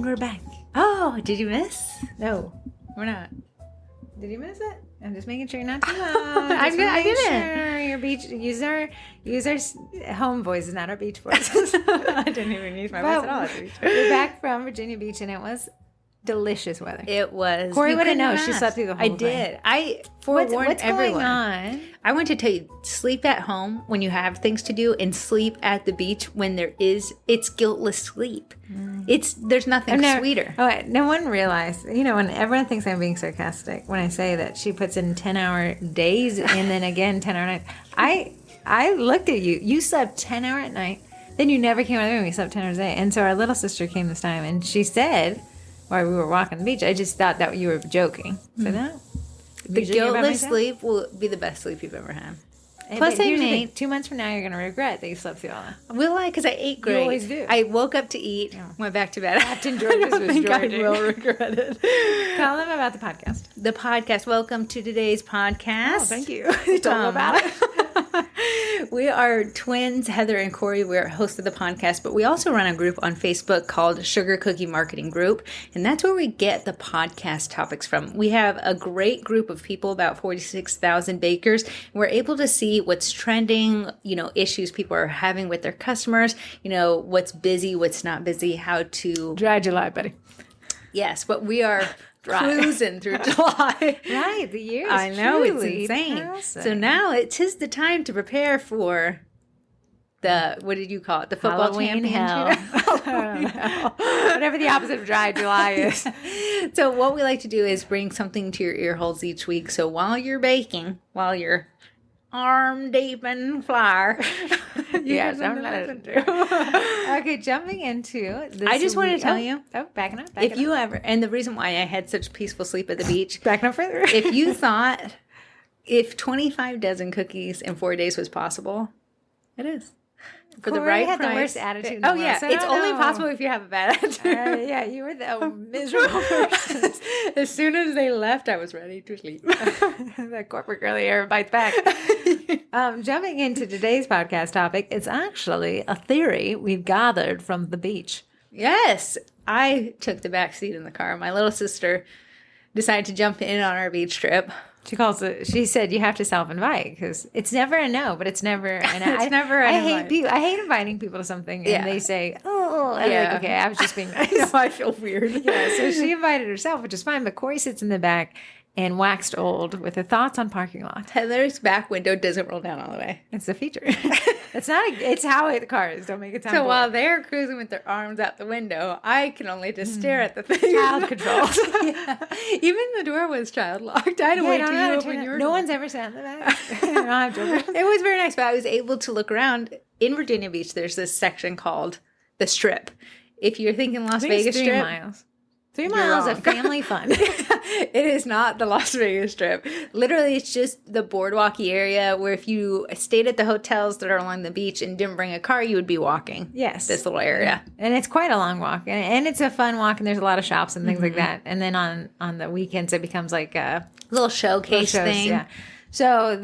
we're back. Oh, did you miss? No. We're not. Did you miss it? I'm just making sure you're not too loud. I didn't. Sure your beach user home voice is not our beach voice. I didn't even use my voice at all at the beach. We're back from Virginia Beach, and it was delicious weather. It was. Corrie You wouldn't couldn't know. She ask. slept through the whole I thing. did. I forewarned What's everyone. going on? I want to tell you, sleep at home when you have things to do, and sleep at the beach when it's guiltless sleep. There's nothing sweeter. Oh, no one realized. When everyone thinks I'm being sarcastic when I say that she puts in 10-hour days and then again 10-hour nights. I looked at you. You slept 10-hour at night. Then you never came out of the room. You slept 10 hours a day. And so our little sister came this time, and she said, while we were walking the beach, I just thought that you were joking. So no. The guiltless sleep will be the best sleep you've ever had. Plus, here's the thing, 2 months from now, you're going to regret that you slept through all that. Will I? Because I ate great. You always do. I woke up to eat, went back to bed. Captain George's was think I Georgie. will regret it. Tell them about the podcast. The podcast. Welcome to today's podcast. Oh, thank you. Tell them about it. We are twins, Heather and Corrie. We're hosts of the podcast, but we also run a group on Facebook called Sugar Cookie Marketing Group, and that's where we get the podcast topics from. We have a great group of people, about 46,000 bakers, and we're able to see what's trending, issues people are having with their customers, what's busy, what's not busy, how to... Dry July, buddy. Yes, but we are... cruising through July. Right, the year is I know, it's truly insane. passing. So now it's the time to prepare for the, what did you call it? The football Halloween championship? hell. Whatever the opposite of Dry July is. So what we like to do is bring something to your ear holes each week. So while you're baking, while you're arm deep in flour. Yes, I'm not. Okay, jumping into this. I just want to tell you. Oh, backing up. If you ever, and the reason why I had such peaceful sleep at the beach. Backing up further. If you thought if 25 dozen cookies in 4 days was possible, it is. For the Corrie right had price. the worst attitude in the Oh, world, yeah. so I It's don't only know. possible if you have a bad attitude. Yeah, you were the miserable person. As soon as they left, I was ready to sleep. That corporate girly air bites back. Jumping into today's podcast topic, it's actually a theory we've gathered from the beach. Yes. I took the back seat in the car. My little sister decided to jump in on our beach trip. She said you have to self-invite because it's never a no, but it's never an It's never an I hate invite. people. I hate inviting people to something and they say, "Oh," and I'm like, okay, I was just being nice. No, I feel weird. Yeah, so she invited herself, which is fine. But Corrie sits in the back and waxed old with her thoughts on parking lots. Heather's back window doesn't roll down all the way. It's a feature. It's how the car is. Don't make it sound So boring. while they're cruising with their arms out the window, I can only just stare at the thing. Child control. Yeah. Even the door was child locked. I had to wait till you open your No door. one's ever sat in the back. I don't have children. It was very nice, but I was able to look around. In Virginia Beach, there's this section called the Strip. If you're thinking Las Vegas 3 Strip, miles. 3 miles of family fun. it is not the Las Vegas Strip. Literally, it's just the boardwalky area where if you stayed at the hotels that are along the beach and didn't bring a car, you would be walking. Yes. This little area. And it's quite a long walk. And it's a fun walk, and there's a lot of shops and things like that. And then on the weekends, it becomes like a Little showcase shows, thing. Yeah. So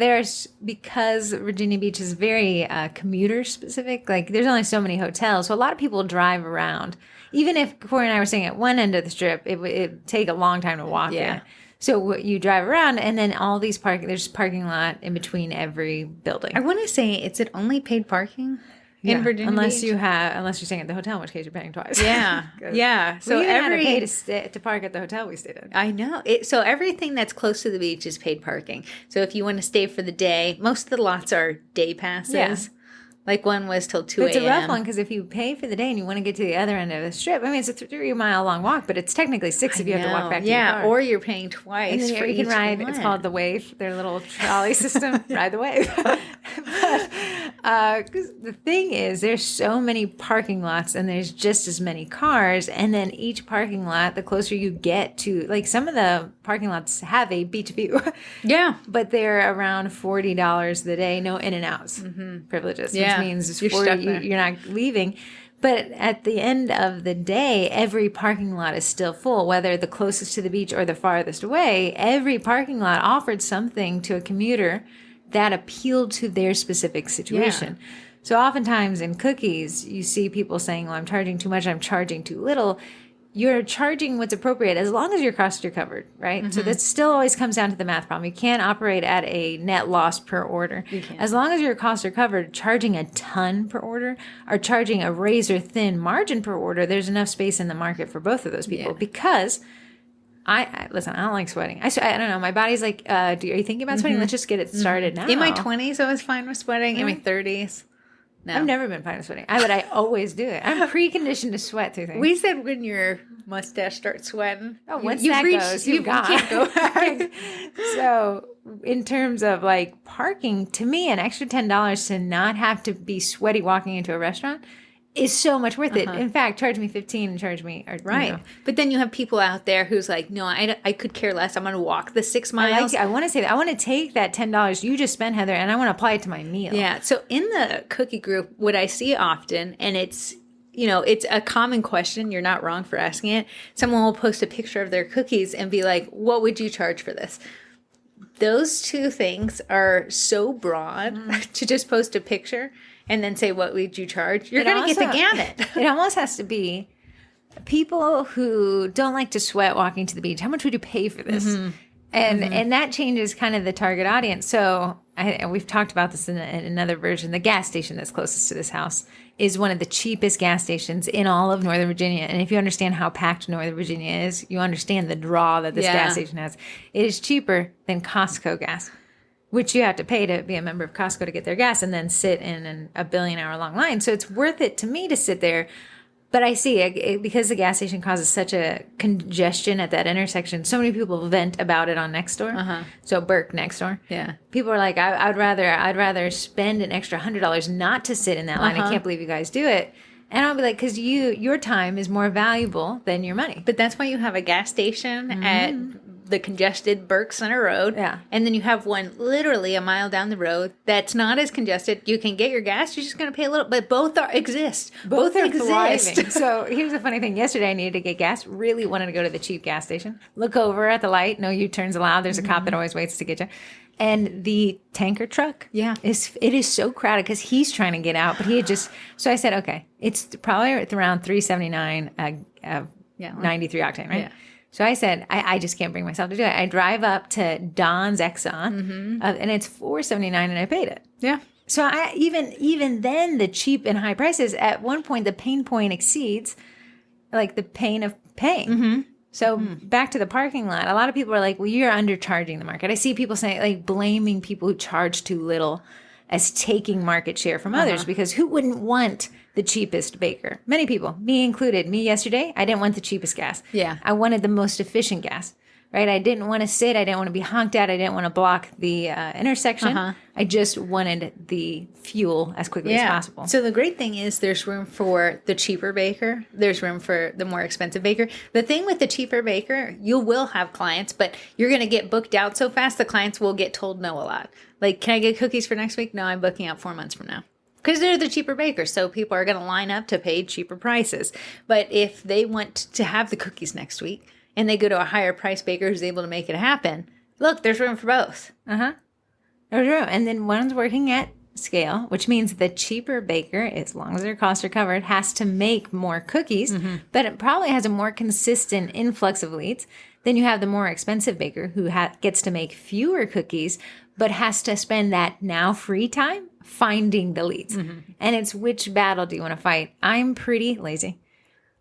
because Virginia Beach is very commuter specific, like there's only so many hotels. So a lot of people drive around. Even if Corrie and I were staying at one end of the strip, it'd take a long time to walk there. So you drive around, and then all these there's parking lot in between every building. I want to say, is it only paid parking in Virginia unless Beach? unless you're staying at the hotel, in which case you're paying twice. Yeah, yeah. So we even had to every pay to park at the hotel we stayed at. I know. So everything that's close to the beach is paid parking. So if you want to stay for the day, most of the lots are day passes. Yeah. Like one was till 2 But it's a rough a.m. one because if you pay for the day and you want to get to the other end of the strip, I mean, it's a 3-mile long walk, but it's technically 6 if you have to walk back to your car. or you're paying twice And then for you each can ride. one. It's called the Wave. Their little trolley system. Ride the Wave. Because the thing is, there's so many parking lots, and there's just as many cars. And then each parking lot, the closer you get to, like some of the parking lots have a beach view, Yeah. but they're around $40 a day, no in and outs privileges, Yeah. which means You're stuck there. you're not leaving. But at the end of the day, every parking lot is still full, whether the closest to the beach or the farthest away. Every parking lot offered something to a commuter that appealed to their specific situation. So oftentimes in cookies, you see people saying, well, I'm charging too much, I'm charging too little. you're charging what's appropriate as long as your costs are covered, right? So that still always comes down to the math problem. You can't operate at a net loss per order. As long as your costs are covered, charging a ton per order or charging a razor thin margin per order, there's enough space in the market for both of those people because listen, I don't like sweating. I don't know. My body's like, are you thinking about sweating? Let's just get it started now. In my 20s, I was fine with sweating. In my 30s, no. I've never been fine with sweating. But I always do it. I'm preconditioned to sweat through things. We said when your mustache starts sweating. Oh, once that goes, you can't go back. So in terms of like parking, to me, an extra $10 to not have to be sweaty walking into a restaurant is so much worth it. In fact, charge me $15 and charge me. Right. But then you have people out there who's like, no, I could care less. I'm going to walk the 6 miles. I want to say that. I want to take that $10 you just spent, Heather, and I want to apply it to my meal. Yeah. So in the cookie group, what I see often, and it's, it's a common question. You're not wrong for asking it. Someone will post a picture of their cookies and be like, what would you charge for this? Those two things are so broad to just post a picture and then say, what would you charge? You're going to get the gamut. It almost has to be people who don't like to sweat walking to the beach. How much would you pay for this? And that changes kind of the target audience. So we've talked about this in another version. The gas station that's closest to this house is one of the cheapest gas stations in all of Northern Virginia. And if you understand how packed Northern Virginia is, you understand the draw that this gas station has. It is cheaper than Costco gas, which you have to pay to be a member of Costco to get their gas and then sit in a billion-hour-long line. So it's worth it to me to sit there. But I see it, because the gas station causes such a congestion at that intersection. So many people vent about it on Nextdoor. So Burke Nextdoor. Yeah. People are like, I'd rather spend an extra $100 not to sit in that line. I can't believe you guys do it. And I'll be like, because your time is more valuable than your money. But that's why you have a gas station at the congested Burke Center Road. Yeah. And then you have one literally a mile down the road that's not as congested. You can get your gas. You're just going to pay a little. But both exist. Both are exist. Thriving. So here's the funny thing. Yesterday I needed to get gas. Really wanted to go to the cheap gas station. Look over at the light. No U-turns allowed. There's a cop that always waits to get you. And the tanker truck, it is so crowded because he's trying to get out. But he had just, so I said, okay, it's probably around $3.79, 93 octane, right? Yeah. So I said, I just can't bring myself to do it. I drive up to Don's Exxon, and it's $4.79, and I paid it. Yeah. So even then, the cheap and high prices, at one point, the pain point exceeds like the pain of paying. So back to the parking lot, a lot of people are like, well, you're undercharging the market. I see people saying, like, blaming people who charge too little as taking market share from others, because who wouldn't want the cheapest baker? Many people, me included. Me yesterday, I didn't want the cheapest gas. Yeah. I wanted the most efficient gas, right? I didn't want to sit. I didn't want to be honked at. I didn't want to block the intersection. I just wanted the fuel as quickly as possible. So the great thing is there's room for the cheaper baker. There's room for the more expensive baker. The thing with the cheaper baker, you will have clients, but you're going to get booked out so fast, the clients will get told no a lot. Like, can I get cookies for next week? No, I'm booking out 4 months from now. Because they're the cheaper bakers, so people are going to line up to pay cheaper prices. But if they want to have the cookies next week, and they go to a higher price baker who's able to make it happen, look, there's room for both. There's room. And then one's working at scale, which means the cheaper baker, as long as their costs are covered, has to make more cookies, but it probably has a more consistent influx of leads. Then you have the more expensive baker who gets to make fewer cookies, but has to spend that now free time finding the leads. And it's, which battle do you want to fight? I'm pretty lazy,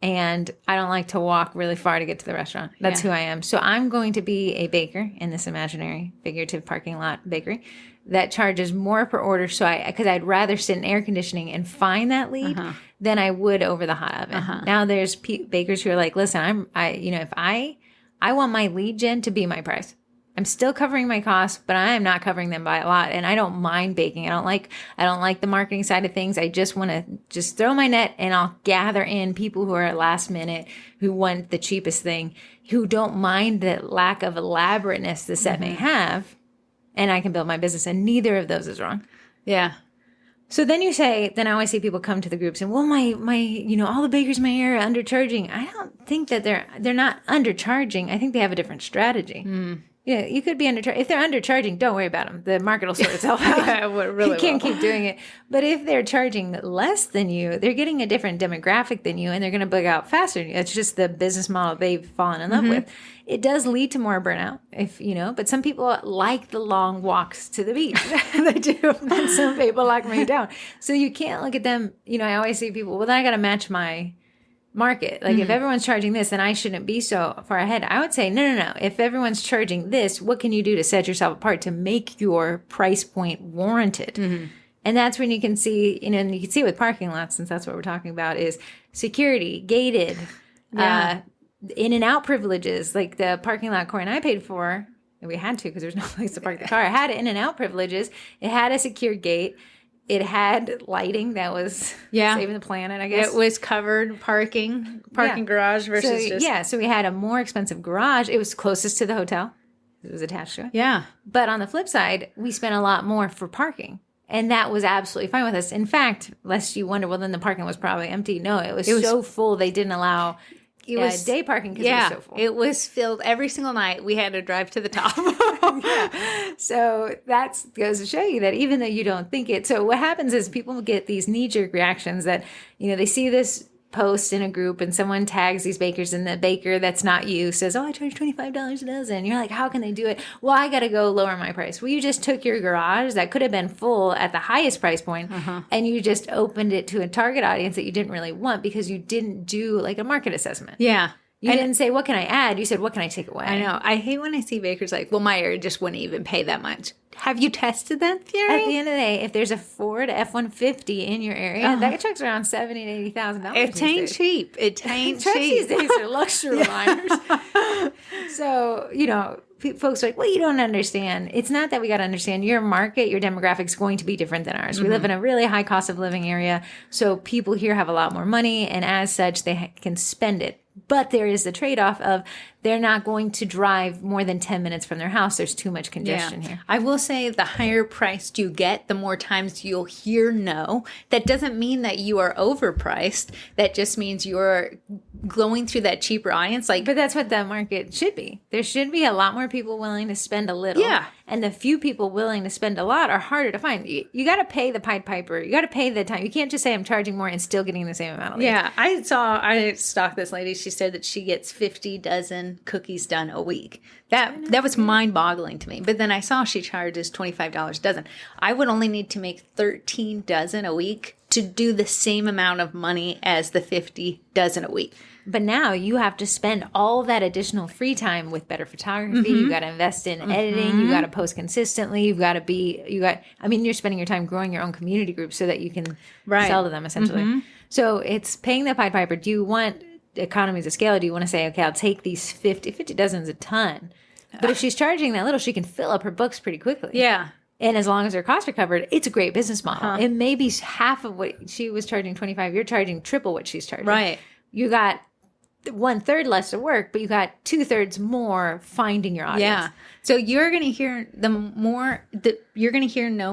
and I don't like to walk really far to get to the restaurant. That's who I am. So I'm going to be a baker in this imaginary figurative parking lot bakery that charges more per order. So because I'd rather sit in air conditioning and find that lead than I would over the hot oven. Now there's bakers who are like, listen, if I want my lead gen to be my price. I'm still covering my costs, but I am not covering them by a lot. And I don't mind baking. I don't like the marketing side of things. I just want to just throw my net, and I'll gather in people who are last minute, who want the cheapest thing, who don't mind the lack of elaborateness the set may have, and I can build my business. And neither of those is wrong. Yeah. So then I always see people come to the groups and, well, my all the bakers in my area are undercharging. I don't think that they're not undercharging. I think they have a different strategy. Yeah, you could be undercharging. If they're undercharging, don't worry about them. The market will sort itself out. Really you can't keep doing it. But if they're charging less than you, they're getting a different demographic than you, and they're going to bug out faster than you. It's just the business model they've fallen in love with. It does lead to more burnout, but some people like the long walks to the beach. They do. And some people like me down. So you can't look at them. I always say to people, well, then I got to match my market. Like if everyone's charging this, then I shouldn't be so far ahead. I would say, no. If everyone's charging this, what can you do to set yourself apart to make your price point warranted? And that's when you can see, and you can see with parking lots, since that's what we're talking about, is security, gated, in and out privileges, like the parking lot Corrie and I paid for. And we had to because there's no place to park the car. It had in and out privileges. It had a secure gate. It had lighting that was saving the planet, I guess. It was covered parking garage versus so we had a more expensive garage. It was closest to the hotel. It was attached to it. Yeah. But on the flip side, we spent a lot more for parking. And that was absolutely fine with us. In fact, lest you wonder, well, then the parking was probably empty. No, it was so full they didn't allow day parking because it was so full. It was filled every single night. We had to drive to the top. So that goes to show you that even though you don't think it. So what happens is people get these knee-jerk reactions that, they see this post in a group and someone tags these bakers and the baker that's not you says, oh, I charge $25 a dozen. You're like, how can they do it? Well, I got to go lower my price. Well, you just took your garage that could have been full at the highest price point and you just opened it to a target audience that you didn't really want because you didn't do like a market assessment. Yeah. You didn't say, what can I add? You said, what can I take away? I know. I hate when I see bakers like, well, my area just wouldn't even pay that much. Have you tested that theory? At the end of the day, if there's a Ford F-150 in your area, that truck's around $70,000 to $80,000. It ain't cheap. It ain't Trucks cheap. these days are luxury liners. So, folks are like, well, you don't understand. It's not that we got to understand. Your market, your demographic is going to be different than ours. We live in a really high cost of living area. So people here have a lot more money. And as such, they can spend it. But there is the trade-off of they're not going to drive more than 10 minutes from their house. There's too much congestion here. I will say the higher priced you get, the more times you'll hear no. That doesn't mean that you are overpriced. That just means you're going through that cheaper audience. But that's what the market should be. There should be a lot more people willing to spend a little. Yeah. And the few people willing to spend a lot are harder to find. You got to pay the Pied Piper. You got to pay the time. You can't just say I'm charging more and still getting the same amount of leads. Yeah. I stalked this lady. She said that she gets 50 dozen cookies done a week. That was mind-boggling to me. But then I saw she charges $25 a dozen. I would only need to make 13 dozen a week to do the same amount of money as the 50 dozen a week. But now you have to spend all that additional free time with better photography. You got to invest in editing. You got to post consistently. You're spending your time growing your own community group so that you can sell to them essentially. So it's paying the Pied Piper. Do you want economies of scale? Or do you want to say, okay, I'll take these 50 dozens a ton. But if she's charging that little, she can fill up her books pretty quickly. Yeah. And as long as her costs are covered, it's a great business model. It may be half of what she was charging 25. You're charging triple what she's charging. Right. You got 1/3 less to work, but you got 2/3 more finding your audience. Yeah. So you're going to hear no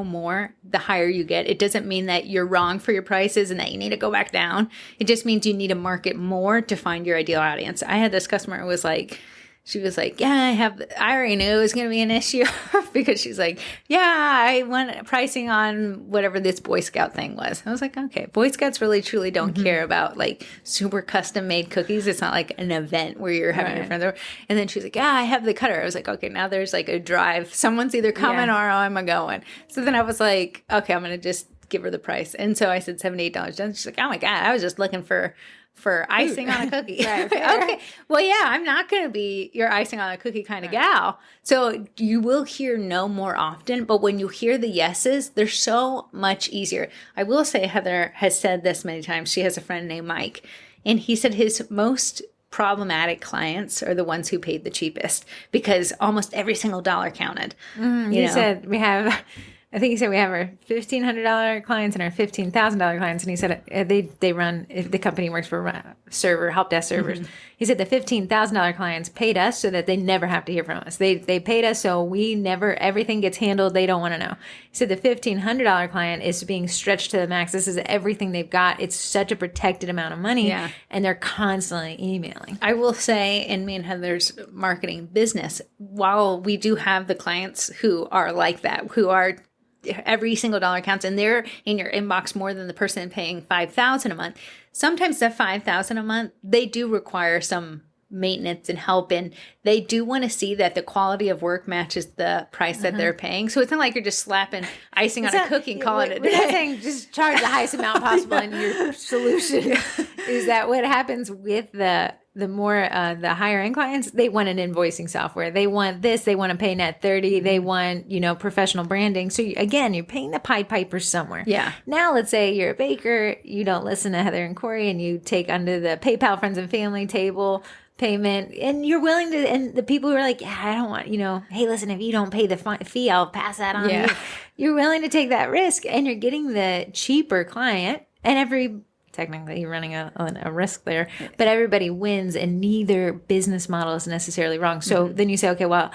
more the higher you get. It doesn't mean that you're wrong for your prices and that you need to go back down. It just means you need to market more to find your ideal audience. I had this customer who was like, she was like, I already knew it was going to be an issue because she's like, I want pricing on whatever this Boy Scout thing was. I was like, okay, Boy Scouts really truly don't care about like super custom made cookies. It's not like an event where you're having your friends over. And then she's like, I have the cutter. I was like, okay, now there's like a drive. Someone's either coming or I'm going. So then I was like, okay, I'm going to just give her the price. And so I said $78. And she's like, oh my God, I was just looking for icing on a cookie. Okay. Well, I'm not going to be your icing on a cookie kind of gal. So you will hear no more often, but when you hear the yeses, they're so much easier. I will say Heather has said this many times. She has a friend named Mike, and he said his most problematic clients are the ones who paid the cheapest because almost every single dollar counted. He said we have I think he said we have our $1,500 clients and our $15,000 clients, and he said they run. If the company works for help desk servers. He said the $15,000 clients paid us so that they never have to hear from us. They paid us so we never everything gets handled. They don't want to know. He said the $1,500 client is being stretched to the max. This is everything they've got. It's such a protected amount of money, and they're constantly emailing. I will say, in me and Heather's marketing business, while we do have the clients who are like that, who are every single dollar counts, and they're in your inbox more than the person paying $5,000 a month. Sometimes the $5,000 a month, they do require some maintenance and help, and they do want to see that the quality of work matches the price that they're paying. So it's not like you're just slapping icing on a cookie and calling it a day. We're not saying just charge the highest amount possible, and your solution is that what happens with the higher end clients, they want an invoicing software. They want this. They want to pay net 30. They want, professional branding. So again, you're paying the Pied Piper somewhere. Yeah. Now let's say you're a baker. You don't listen to Heather and Corrie, and you take under the PayPal friends and family table payment, and you're willing to, and the people who are like, I don't want, hey, listen, if you don't pay the fee, I'll pass that on to you. You're willing to take that risk, and you're getting the cheaper client, and technically you're running a risk there, but everybody wins, and neither business model is necessarily wrong. So then you say, okay, well,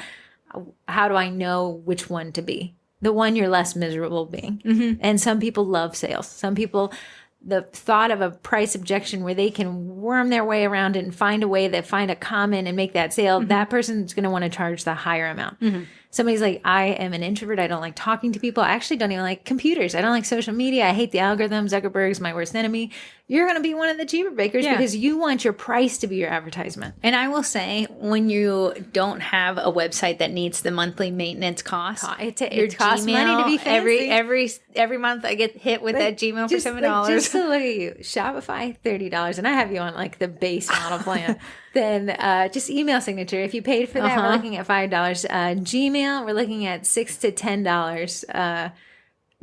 how do I know which one to be? The one you're less miserable being. And some people love sales. Some people, the thought of a price objection where they can worm their way around it and find a common and make that sale, that person's going to want to charge the higher amount. Somebody's like, I am an introvert. I don't like talking to people. I actually don't even like computers. I don't like social media. I hate the algorithm. Zuckerberg's my worst enemy. You're going to be one of the cheaper bakers because you want your price to be your advertisement. And I will say, when you don't have a website that needs the monthly maintenance cost, it costs money to be fancy. Every month I get hit with that Gmail for $7. Just to look at you, Shopify, $30, and I have you on like the base model plan. Then just email signature. If you paid for that, we're looking at $5. Gmail, we're looking at $6 to $10.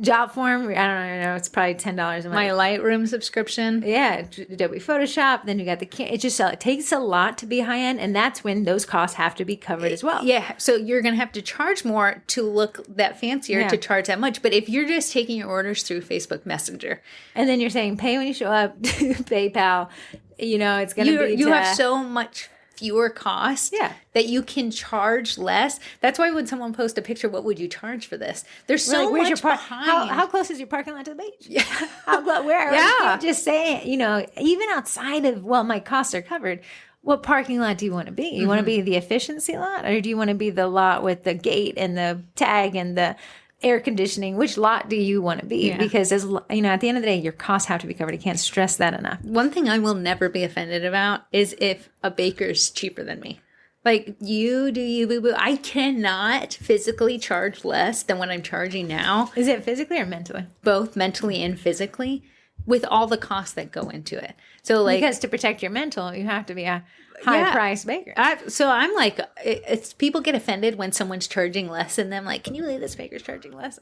Job form, I don't know, it's probably $10 a month. My Lightroom subscription. Yeah, Adobe Photoshop. Then you got it takes a lot to be high end, and that's when those costs have to be covered as well. Yeah, so you're going to have to charge more to look that fancier to charge that much. But if you're just taking your orders through Facebook Messenger, and then you're saying pay when you show up, PayPal, it's going to be. You have so much fewer costs that you can charge less. That's why when someone posts a picture, what would you charge for this? There's so much behind. How close is your parking lot to the beach? Yeah. Where? You can't just say, even outside of, my costs are covered. What parking lot do you want to be? You want to be the efficiency lot, or do you want to be the lot with the gate and the tag and the air conditioning? Which lot do you want to be? Yeah. Because at the end of the day, your costs have to be covered. I can't stress that enough. One thing I will never be offended about is if a baker's cheaper than me. Like, you boo boo. I cannot physically charge less than what I'm charging now. Is it physically or mentally? Both mentally and physically, with all the costs that go into it. So because to protect your mental, you have to be a high price baker. So I'm like, it's people get offended when someone's charging less, and them like, can you believe this baker's charging less?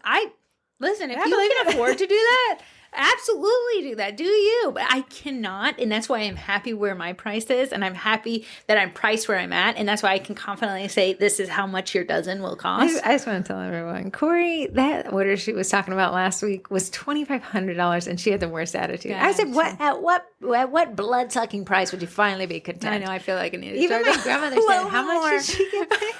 Listen, if you can afford to do that, absolutely do that. Do you? But I cannot, and that's why I'm happy where my price is, and I'm happy that I'm priced where I'm at, and that's why I can confidently say this is how much your dozen will cost. I just want to tell everyone, Corrie, that order she was talking about last week was $2,500, and she had the worst attitude. I said, at what blood sucking price would you finally be content? I know. I feel like I need to even my grandmother said, how much did she get paid?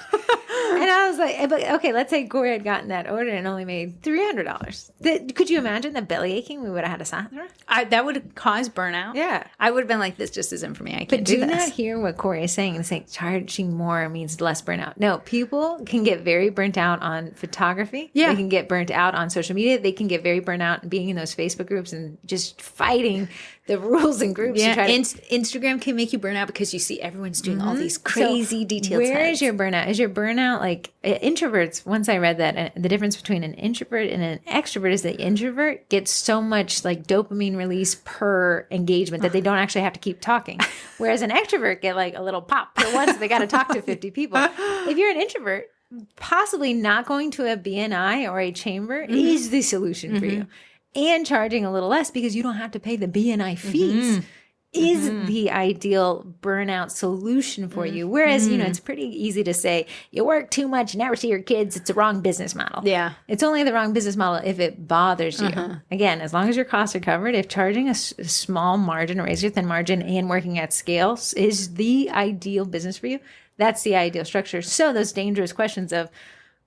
And I was like, but okay, let's say Corrie had gotten that order and only made $300. Could you imagine the belly aching we would have had to sign through? That would have caused burnout. Yeah. I would have been like, this just isn't for me. I can't do this. But do not hear what Corrie is saying and saying charging more means less burnout. No, people can get very burnt out on photography. Yeah. They can get burnt out on social media. They can get very burnt out being in those Facebook groups and just fighting the rules and groups. Yeah, Instagram can make you burn out because you see everyone's doing all these crazy detailed Where is your burnout? Is your burnout like introverts? Once I read that, the difference between an introvert and an extrovert is the introvert gets so much like dopamine release per engagement that they don't actually have to keep talking. Whereas an extrovert get like a little pop for once they got to talk to 50 people. If you're an introvert, possibly not going to a BNI or a chamber is the solution for you. And charging a little less because you don't have to pay the BNI fees. is the ideal burnout solution for you. Whereas, it's pretty easy to say, you work too much, never see your kids. It's a wrong business model. Yeah. It's only the wrong business model if it bothers you. Again, as long as your costs are covered, if charging a small margin, a razor thin margin, and working at scale is the ideal business for you, that's the ideal structure. So those dangerous questions of,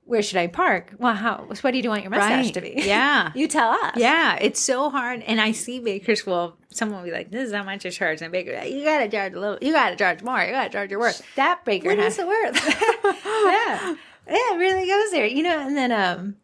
where should I park? Well, what do you want your mustache to be? Yeah. You tell us. Yeah, it's so hard. And I see bakers, someone will be like, this is how much you charge. And a baker, you got to charge a little. You got to charge more. You got to charge your worth. That baker What is the worth? Yeah. Yeah, it really goes there. And then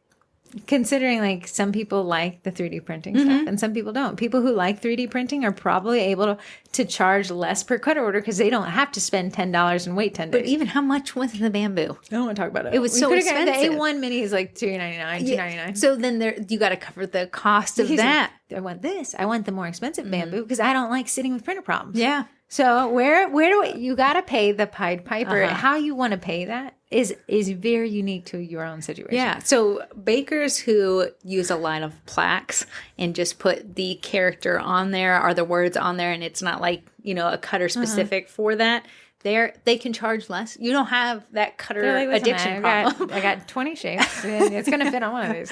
considering like some people like the 3D printing stuff and some people don't. People who like 3D printing are probably able to charge less per cut order because they don't have to spend $10 and wait 10 days. But even how much was the bamboo? I don't want to talk about it. It was so expensive. The A1 mini is like $299, $299. So then you got to cover the cost of that. I want this. I want the more expensive bamboo because I don't like sitting with printer problems. Yeah. So where do you got to pay the Pied Piper? How you want to pay that is very unique to your own situation. Yeah. So bakers who use a line of plaques and just put the character on there or the words on there, and it's not like, a cutter specific for that, they can charge less. You don't have that cutter addiction problem. I got 20 shapes and it's going to fit on one of these.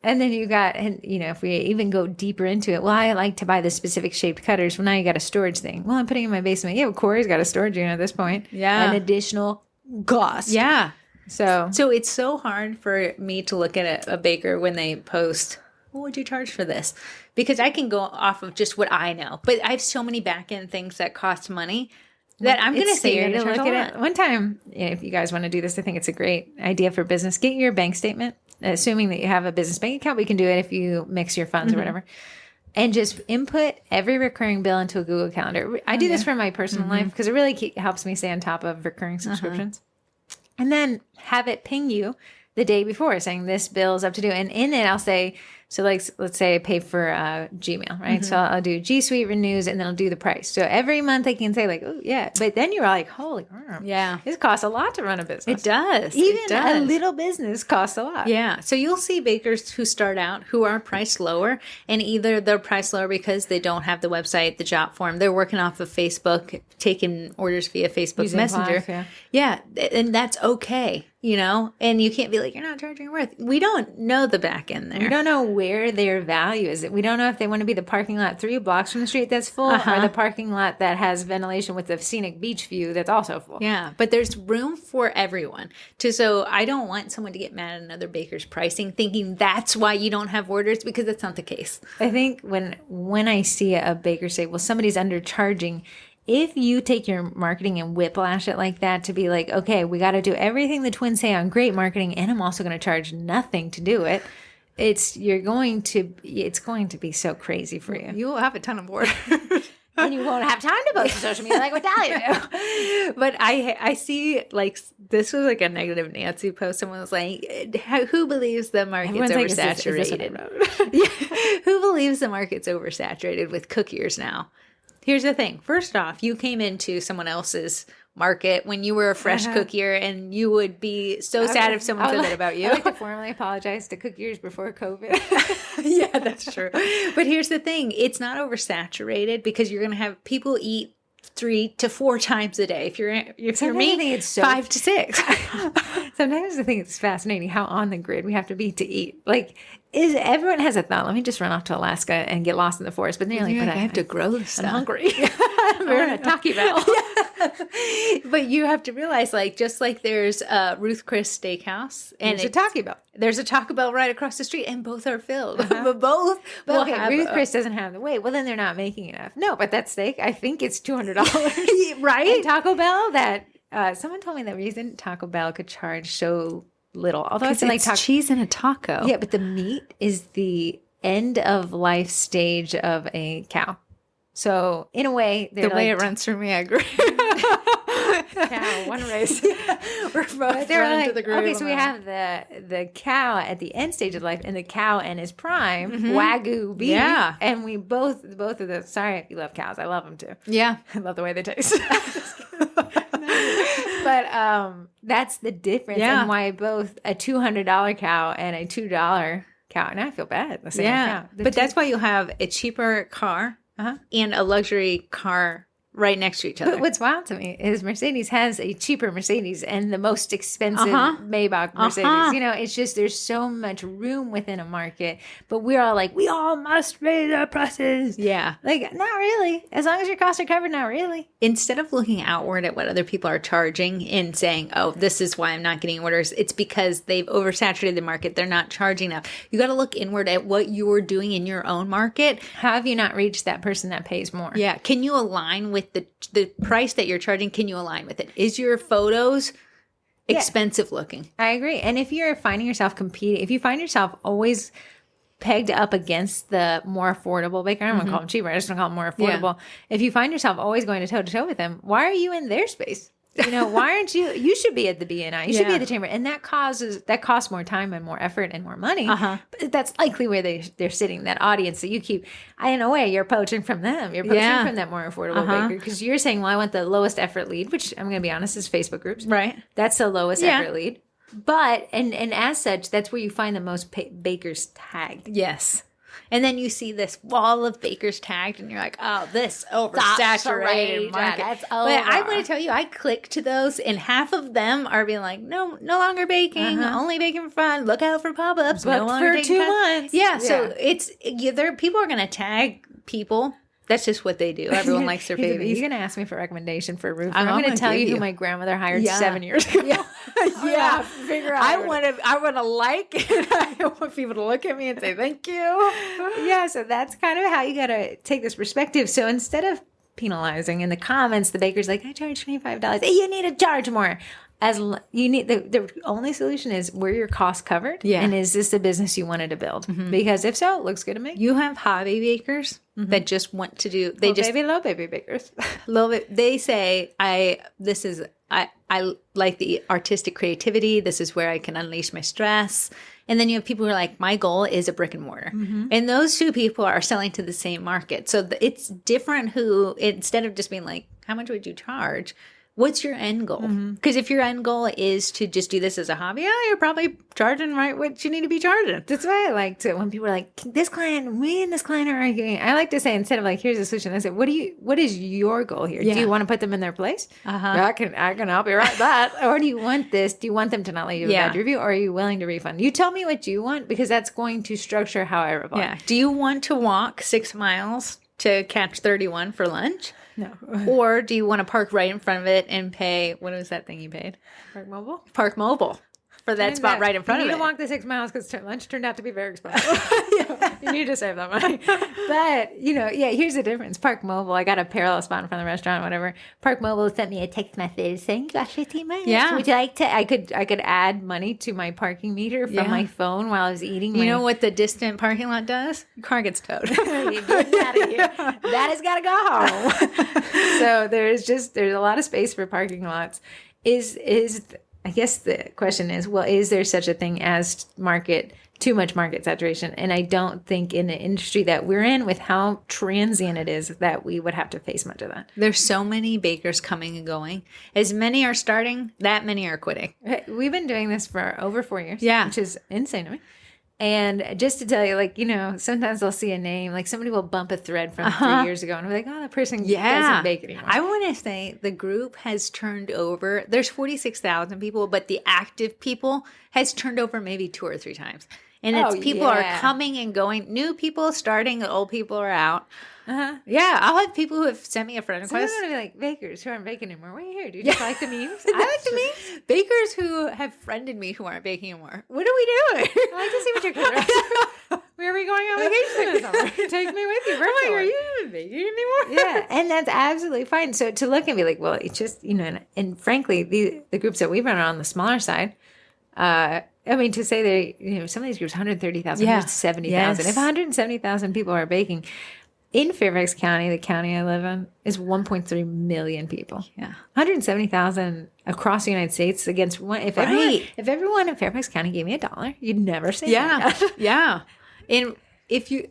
And then if we even go deeper into it, well, I like to buy the specific shaped cutters. Well, now you got a storage thing. Well, I'm putting it in my basement. Yeah, well, Corrie's got a storage unit at this point. Yeah. An additional cost. Yeah. So it's so hard for me to look at a baker when they post, what would you charge for this? Because I can go off of just what I know. But I have so many back end things that cost money that I'm going to say you're going to look at it. One time, if you guys want to do this, I think it's a great idea for business. Get your bank statement, assuming that you have a business bank account. We can do it if you mix your funds or whatever. And just input every recurring bill into a Google Calendar. I do this for my personal life because it really helps me stay on top of recurring subscriptions. And then have it ping you the day before saying this bill is up to due. And in it, I'll say, so like, let's say I pay for Gmail, right? So I'll do G Suite renews and then I'll do the price. So every month I can say like, oh yeah. But then you're like, holy crap. Yeah. This costs a lot to run a business. It does. Even a little business costs a lot. Yeah. So you'll see bakers who start out who are priced lower, and either they're priced lower because they don't have the website, the job form. They're working off of Facebook, taking orders via Facebook Using Messenger. Plaque, yeah. And that's okay. And you can't be like, you're not charging your worth. We don't know the back end there. We don't know where their value is. We don't know if they want to be the parking lot 3 blocks from the street that's full or the parking lot that has ventilation with a scenic beach view that's also full. Yeah, but there's room for everyone. So I don't want someone to get mad at another baker's pricing thinking that's why you don't have orders, because that's not the case. I think when I see a baker say, well, somebody's undercharging, if you take your marketing and whiplash it like that to be like, okay, we got to do everything the twins say on great marketing, and I'm also going to charge nothing to do it. It's going to be so crazy for you. You will have a ton of orders. And you won't have time to post to social media like what Dahlia do. But I see, like, this was like a negative Nancy post. Someone was like, who believes the market's oversaturated? Who believes the market's oversaturated with cookiers now? Here's the thing. First off, you came into someone else's market when you were a fresh cookier, and you would be so sad if someone said that about you. I like to formally apologize to cookiers before COVID. Yeah, that's true. But here's the thing. It's not oversaturated because you're going to have people eat 3 to 4 times a day. If you're me, it's 5 to 6. Sometimes I think it's fascinating how on the grid we have to be to eat. Like, everyone has a thought, let me just run off to Alaska and get lost in the forest. But then you're like, but I have to grow this stuff. I'm hungry. We're in a Taco Bell. But you have to realize, like, just like there's Ruth Chris Steakhouse and there's a Taco Bell. There's a Taco Bell right across the street, and both are filled. But Ruth Chris doesn't have the weight. Well, then they're not making enough. No, but that steak, I think it's $200. Right? And Taco Bell, someone told me the reason Taco Bell could charge so little, although it's like cheese in a taco. Yeah, but the meat is the end of life stage of a cow. So in a way, the way it runs through me, I agree. Cow, one race. We're both running to the grave. Okay, so we have the cow at the end stage of life, and the cow in his prime, Wagyu beef. Yeah, and we both of those. Sorry if you love cows, I love them too. Yeah, I love the way they taste. But that's the difference, and why both a $200 cow and a $2 cow. And I feel bad. But that's why you have a cheaper car. and a luxury car right next to each other. But what's wild to me is Mercedes has a cheaper Mercedes and the most expensive Maybach Mercedes. You know, it's just there's so much room within a market, but we're all like, we all must raise our prices. Yeah. Like, not really. As long as your costs are covered, not really. Instead of looking outward at what other people are charging and saying, oh, this is why I'm not getting orders, it's because they've oversaturated the market. They're not charging enough. You got to look inward at what you're doing in your own market. How have you not reached that person that pays more? Yeah. Can you align with the price that you're charging? Can you align with it? Is your photos expensive looking? I agree. And if you're finding yourself competing, if you find yourself always pegged up against the more affordable baker, I don't want to call them cheaper, I just want to call them more affordable. Yeah. If you find yourself always going toe to toe with them, why are you in their space? You know, why aren't you should be at the BNI. You should be at the chamber. And that costs more time and more effort and more money. But that's likely where they're sitting, that audience that you keep, in a way, you're poaching from them. You're poaching from that more affordable baker. Because you're saying, well, I want the lowest effort lead, which I'm going to be honest is Facebook groups. Right. That's the lowest effort lead. But, and as such, that's where you find the most bakers tagged. Yes. And then you see this wall of bakers tagged, and you're like, "Oh, this oversaturated market." That's over. But I want to tell you, I click to those, and half of them are being like, "No longer baking, only baking for fun. Look out for pop-ups. But no longer for 2 months." Yeah, so it's people are going to tag people. That's just what they do. Everyone likes their babies. You're going to ask me for a recommendation for a roofer. I'm going to tell you who my grandmother hired 7 years ago. Yeah. Figure out. I want to like it. I want people to look at me and say thank you. Yeah, so that's kind of how you got to take this perspective. So instead of penalizing in the comments, the baker's like, I charge $25. You need to charge more. You need the only solution is, were your costs covered? Yeah. And is this the business you wanted to build? Because if so, it looks good to me. You have hobby bakers that just want to do low baby bakers. They say I like the artistic creativity. This is where I can unleash my stress. And then you have people who are like, my goal is a brick and mortar. And those two people are selling to the same market. So it's different who, instead of just being like, how much would you charge? What's your end goal? Because if your end goal is to just do this as a hobby, you're probably charging right what you need to be charging. That's why I like to, when people are like, me and this client are arguing, I like to say, instead of like, here's a solution, I say, what is your goal here? Yeah. Do you want to put them in their place? I can help you write that. Or do you want this? Do you want them to not let you a bad review? Or are you willing to refund? You tell me what you want, because that's going to structure how I reply. Yeah. Do you want to walk 6 miles to catch 31 for lunch? No. Or do you want to park right in front of it and pay, what was that thing you paid? Park Mobile. For that spot right in front of it. You need to walk the 6 miles because lunch turned out to be very expensive. You need to save that money. But, here's the difference. Park Mobile, I got a parallel spot in front of the restaurant, whatever. Park Mobile sent me a text message saying, you got 15 minutes. Yeah. Would you like to? I could add money to my parking meter from my phone while I was eating. You know what the distant parking lot does? Your car gets towed. You're getting out of here. That has got to go home. So there's a lot of space for parking lots. I guess the question is, well, is there such a thing as too much market saturation? And I don't think in the industry that we're in, with how transient it is, that we would have to face much of that. There's so many bakers coming and going. As many are starting, that many are quitting. We've been doing this for over 4 years, which is insane to me. And just to tell you, sometimes they'll see a name, like somebody will bump a thread from 3 years ago, and we're like, oh, that person doesn't bake anymore. I want to say the group has turned over, there's 46,000 people, but the active people has turned over maybe 2 or 3 times. And people are coming and going, new people starting, old people are out. Yeah, I'll have people who have sent me a friend request. So I'm going to be like, bakers who aren't baking anymore. What are you here? Do you just like the memes? I like the memes. Bakers who have friended me who aren't baking anymore. What are we doing? I like to see what you're cooking. Where are we going on vacation this summer? Take me with you. Like, are you even baking anymore? Yeah, and that's absolutely fine. So to look and be like, well, it's just, and frankly, the groups that we run are on the smaller side. To say some of these groups, 130,000, 170,000. If 170,000 people are baking, in Fairfax County, the county I live in, is 1.3 million people. Yeah. 170,000 across the United States against one. If everyone in Fairfax County gave me $1, you'd never say that. Yeah. And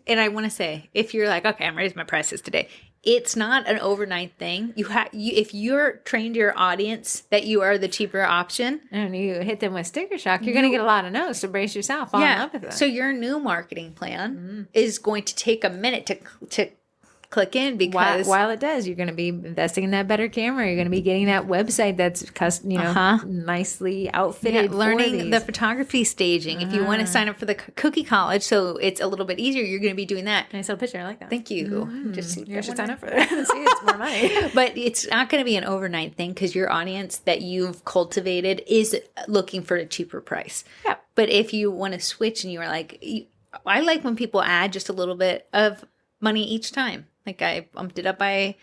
I want to say, if you're like, okay, I'm raising my prices today, it's not an overnight thing. If you're trained your audience that you are the cheaper option, and you hit them with sticker shock, you're going to get a lot of no's. So brace yourself. Fall in love with it. So your new marketing plan is going to take a minute to click in because while it does, you're going to be investing in that better camera. You're going to be getting that website that's nicely outfitted. Learning the photography staging. If you want to sign up for the cookie college, so it's a little bit easier, you're going to be doing that. Nice little picture. I like that. Thank you. Just you should sign up for that. See, it's more money. But it's not going to be an overnight thing because your audience that you've cultivated is looking for a cheaper price. Yeah. But if you want to switch and you are like, I like when people add just a little bit of money each time. Like I bumped it up by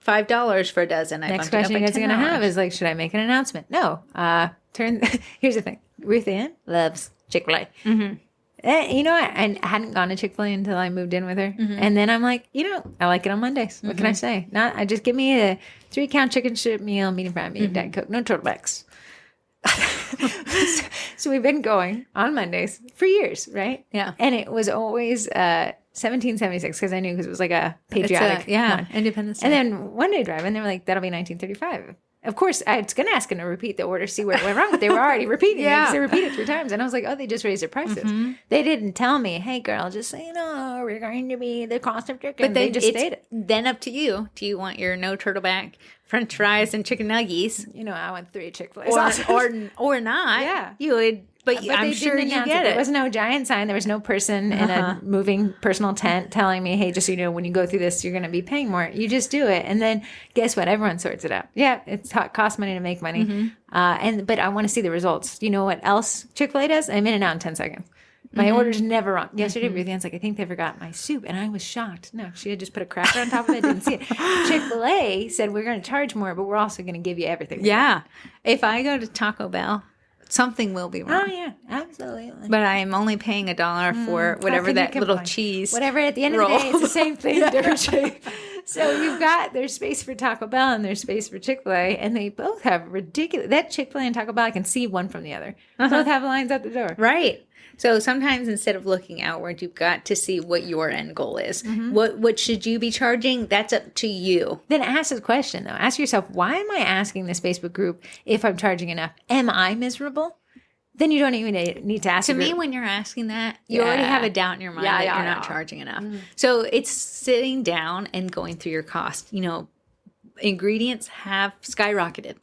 $5 for a dozen. Next question you guys are going to have is like, should I make an announcement? No. Here's the thing. Ruth Ann loves Chick-fil-A. Mm-hmm. You know what? I hadn't gone to Chick-fil-A until I moved in with her. Mm-hmm. And then I'm like, I like it on Mondays. What can I say? I just give me a 3-count chicken strip meal, medium fry, medium Diet Coke, no turtlebacks. So we've been going on Mondays for years, right? Yeah. And it was always 1776 because I knew because it was like a patriotic one. Independence Day. And then one day drive and they were like, that'll be 1935. Of course, I was going to ask them to repeat the order, see where it went wrong, but they were already repeating it because they repeated 3 times. And I was like, oh, they just raised their prices. Mm-hmm. They didn't tell me, hey, girl, just so you know, we're going to be the cost of chicken. But they just stated. Then up to you. Do you want your no turtleback French fries and chicken nuggies? I want 3 Chick-fil-A or not. Yeah. You would. But I'm sure you get it. There was no giant sign. There was no person in a moving personal tent telling me, hey, just so you know, when you go through this, you're going to be paying more. You just do it. And then guess what? Everyone sorts it out. Yeah, it costs money to make money. Mm-hmm. But I want to see the results. You know what else Chick-fil-A does? I'm in and out in 10 seconds. My order's never wrong. Yesterday, Ruth Ann's like, I think they forgot my soup. And I was shocked. No, she had just put a cracker on top of it. Didn't see it. Chick-fil-A said, we're going to charge more, but we're also going to give you everything. Yeah. If I go to Taco Bell, something will be wrong. Oh, yeah. Absolutely. But I am only paying $1 for whatever that little cheese whatever, at the end of the day, it's the same thing, different shape. So there's space for Taco Bell and there's space for Chick-fil-A, and they both have ridiculous. That Chick-fil-A and Taco Bell, I can see one from the other. Both have lines at the door. Right. So sometimes instead of looking outward, you've got to see what your end goal is. Mm-hmm. What should you be charging? That's up to you. Then ask the question, though. Ask yourself, why am I asking this Facebook group if I'm charging enough? Am I miserable? Then you don't even need to ask. To me, when you're asking that, you already have a doubt in your mind that you're not charging enough. Mm-hmm. So it's sitting down and going through your cost. Ingredients have skyrocketed.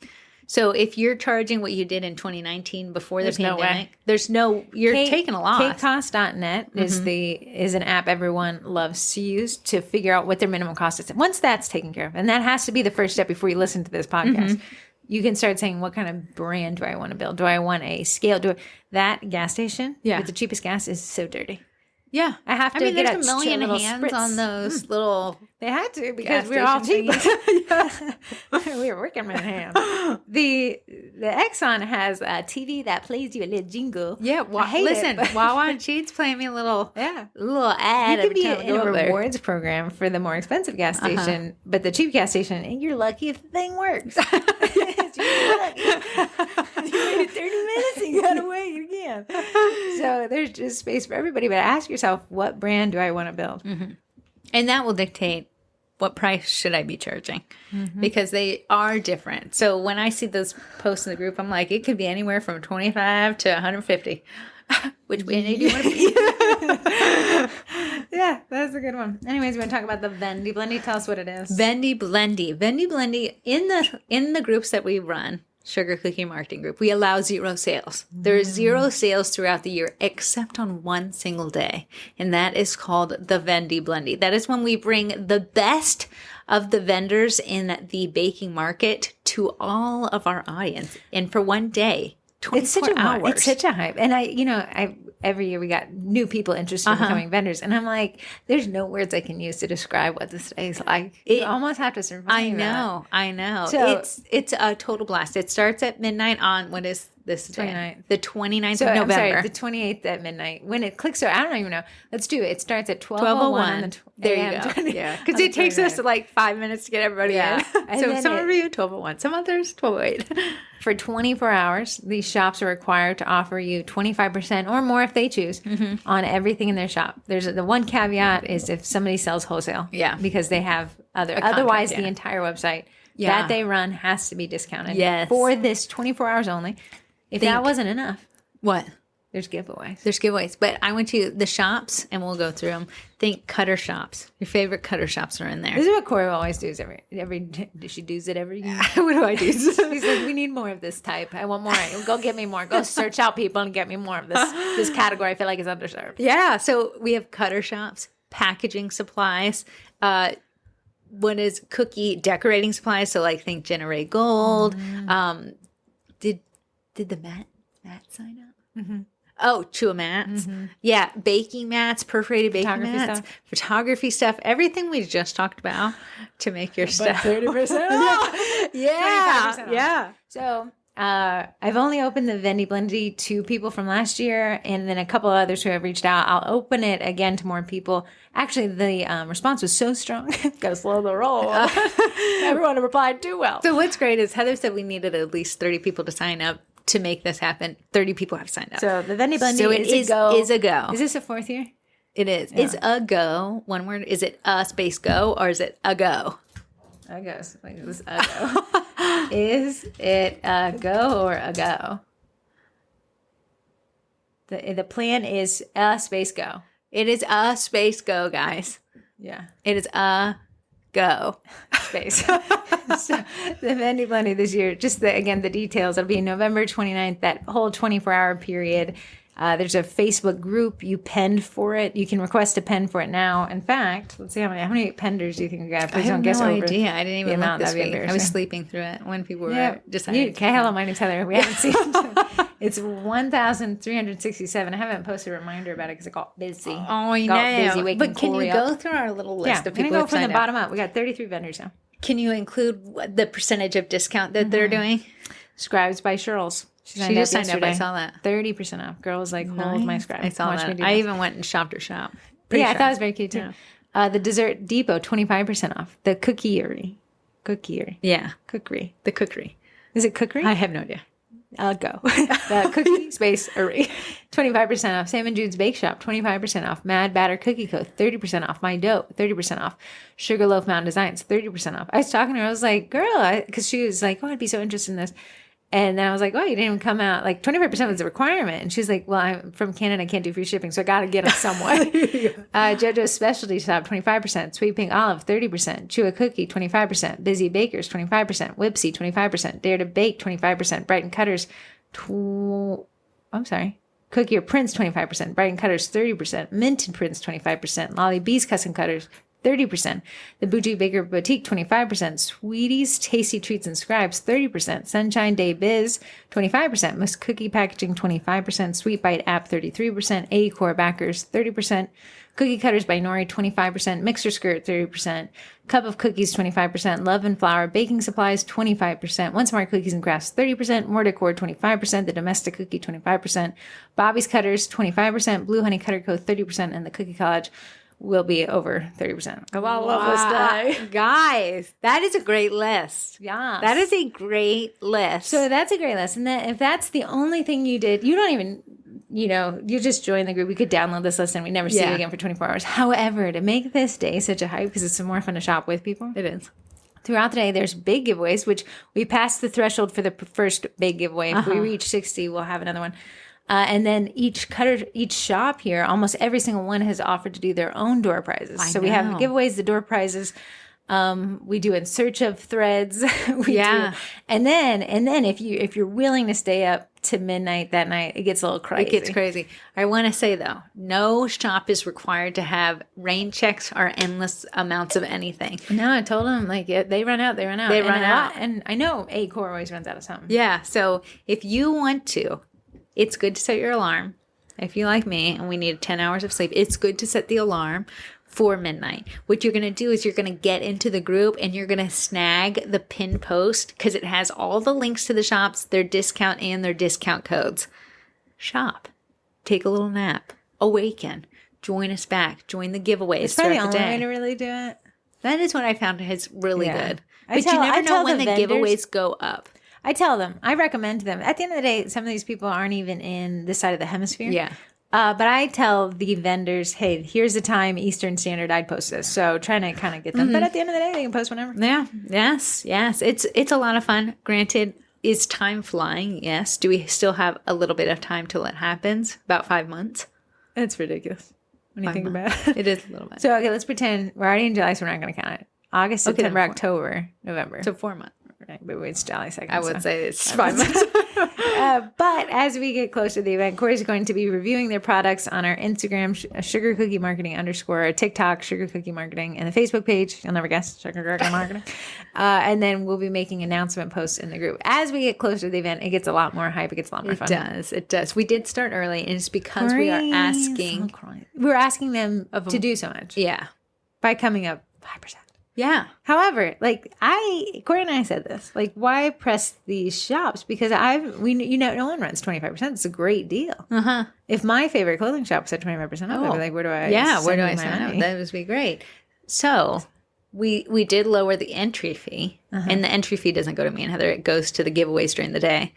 So if you're charging what you did in 2019 before the pandemic, you're taking a loss. Kcost.net is an app everyone loves to use to figure out what their minimum cost is. Once that's taken care of, and that has to be the first step before you listen to this podcast, you can start saying, what kind of brand do I want to build? Do I want a scale? That gas station with the cheapest gas is so dirty. Yeah. I have to get there's a million hands spritz on those little. They had to because we're all cheap. We were working with hands. The Exxon has a TV that plays you a little jingle. Yeah. Listen, Wawa and Sheets playing me a little ad. You could be in a rewards program for the more expensive gas station, but the cheap gas station, and you're lucky if the thing works. You waited 30 minutes and you got to wait again. So there's just space for everybody. But ask yourself, what brand do I want to build? Mm-hmm. And that will dictate what price should I be charging, because they are different. So when I see those posts in the group, I'm like, it could be anywhere from 25 to 150. Which way do you want to be? Yeah, that's a good one. Anyways, we want to talk about the Vendy Blendy. Tell us what it is. Vendy Blendy. In the groups that we run, Sugar Cookie Marketing Group, we allow 0 sales. There are 0 sales throughout the year except on one single day, and that is called the Vendy Blendy. That is when we bring the best of the vendors in the baking market to all of our audience, and for one day. 24 hours. It's such a hype. And every year we got new people interested in becoming vendors. And I'm like, there's no words I can use to describe what this day is like. You almost have to survive. I know. So it's a total blast. It starts at midnight on, what is this day? 29th. The 29th of November. I'm sorry, the 28th at midnight. When it clicks, I don't even know. Let's do it. It starts at 12:01. There you go. Yeah. Because it takes us like 5 minutes to get everybody in. So some of you, 12:01. Some others, 12:08. For 24 hours, these shops are required to offer you 25% or more if they choose on everything in their shop. There's the one caveat is if somebody sells wholesale. Yeah. Because they have otherwise the entire website that they run has to be discounted. Yes. For this 24 hours only. If that wasn't enough. What? There's giveaways. There's giveaways. But I want you, the shops, and we'll go through them. Think cutter shops. Your favorite cutter shops are in there. This is what Corrie always does she does it every year? What do I do? She's like, we need more of this type. I want more. Go get me more. Go search out people and get me more of this category I feel like is underserved. Yeah. So we have cutter shops, packaging supplies, what is cookie decorating supplies? So like think Generate Gold. Did the Matt sign up? Mm-hmm. Oh, Chua mats. Mm-hmm. Yeah, baking mats, perforated baking mats, photography stuff, everything we just talked about to make your stuff. 30% off. Yeah. 25% off. Yeah. So I've only opened the Vendy Blendy to people from last year and then a couple of others who have reached out. I'll open it again to more people. Actually, the response was so strong. Got to slow the roll. Everyone replied too well. So what's great is Heather said we needed at least 30 people to sign up to make this happen. 30 people have signed up. So the Vendy Blendy is a go. Is this a fourth year? It is. Yeah. It's a go. One word. Is it a space go or is it a go? A go. Like this a go. Is it a go or a go? The plan is a space go. It is a space go, guys. Yeah. It is a go. Space. So the Vendy Blendy this year, just the details. It'll be November 29th, that whole 24-hour period. There's a Facebook group. You penned for it. You can request a pen for it now. In fact, let's see how many penders do you think we got? Please don't guess over. I have no idea. I didn't even look this week. I was sleeping through it when people were deciding. Okay, hello, my name's Heather. We haven't seen it. It's 1,367. I haven't posted a reminder about it because I got busy. Oh, I know. Busy but can you go through our little list of people who go from the bottom up? We got 33 vendors now. Can you include the percentage of discount that they're doing? Scribes by Shirls. She just signed up. I saw that. 30% off. Girl was like, hold my scribe. I saw that. I even went and shopped her shop. I thought it was very cute too. Yeah. The Dessert Depot, 25% off. The Cookery. Yeah. Cookery. The Cookery. Is it Cookery? I have no idea. I'll go. The Cookie Space Array, 25% off. Sam and Jude's Bake Shop, 25% off. Mad Batter Cookie Co., 30% off. My Dough, 30% off. Sugarloaf Mountain Designs, 30% off. I was talking to her. I was like, girl, because she was like, oh, I'd be so interested in this. And then I was like, oh, you didn't even come out. Like 25% was the requirement. And she's like, well, I'm from Canada. I can't do free shipping. So I got to get them somewhere. JoJo's Specialty Shop, 25%. Sweet Pink Olive, 30%. Chew a Cookie, 25%. Busy Bakers, 25%. Whipsy, 25%. Dare to Bake, 25%. Brighton Cutters, Cookie or Prince, 25%. Brighton Cutters, 30%. Mint and Prince, 25%. Lolly Bee's Custom Cutters, 30%. The Bougie Baker Boutique, 25%. Sweeties, Tasty Treats and Scribes, 30%. Sunshine Day Biz, 25%. Musk Cookie Packaging, 25%. Sweet Bite App, 33%. A Core Backers, 30%. Cookie Cutters by Nori, 25%. Mixer Skirt, 30%. Cup of Cookies, 25%. Love and Flour Baking Supplies, 25%. One Smart Cookies and Crafts, 30%. More Decor, 25%. The Domestic Cookie, 25%. Bobby's Cutters, 25%. Blue Honey Cutter Co., 30%. And the Cookie College will be over 30%. I love this day. Guys, that is a great list. Yeah. That is a great list. So that's a great list. And if that's the only thing you did, you don't even, you just join the group. We could download this list and we never see it again for 24 hours. However, to make this day such a hype, because it's more fun to shop with people. It is. Throughout the day, there's big giveaways, which we passed the threshold for the first big giveaway. If we reach 60, we'll have another one. And then each shop here, almost every single one has offered to do their own door prizes. So we have the giveaways, the door prizes. We do in search of threads. Do. And then if you're willing to stay up to midnight that night, it gets a little crazy. It gets crazy. I want to say though, no shop is required to have rain checks or endless amounts of anything. No, I told them they run out. They run out. And I know A Core always runs out of something. Yeah. So if you want to, it's good to set your alarm. If you're like me and we need 10 hours of sleep, it's good to set the alarm for midnight. What you're going to do is you're going to get into the group and you're going to snag the pin post because it has all the links to the shops, their discount and their discount codes. Shop. Take a little nap. Awaken. Join us back. Join the giveaways. It's probably the only way to really do it. That is what I found is really good. But you never know when the giveaways go up. I tell them, I recommend to them. At the end of the day, some of these people aren't even in this side of the hemisphere. Yeah. But I tell the vendors, hey, here's the time Eastern Standard I'd post this. So trying to kind of get them. But at the end of the day, they can post whenever. Yeah. Yes. It's a lot of fun. Granted, is time flying? Yes. Do we still have a little bit of time till it happens? About 5 months? It's ridiculous when you 5 think months. about it. It is a little bit. So, okay, let's pretend we're already in July, so we're not going to count it. August, Okay, then September, 4. October, November. So 4 months. Right, but it's July 2nd. I would so. say it's 5 months. But as we get closer to the event, Corey's going to be reviewing their products on our Instagram, Sugar Cookie Marketing _, our TikTok, Sugar Cookie Marketing, and the Facebook page. You'll never guess, Sugar Cookie Marketing. And then we'll be making announcement posts in the group. As we get closer to the event, it gets a lot more hype. It gets a lot more fun. It does. We did start early, and it's because we are asking. We're asking them to do so much. Yeah. By coming up 5%. Yeah. However, like Corey and I said this, like, why press these shops? Because no one runs 25%. It's a great deal. Uh-huh. If my favorite clothing shop said 25% off, I'd be like, where do I sign up? That would be great. So we did lower the entry fee, and the entry fee doesn't go to me and Heather. It goes to the giveaways during the day.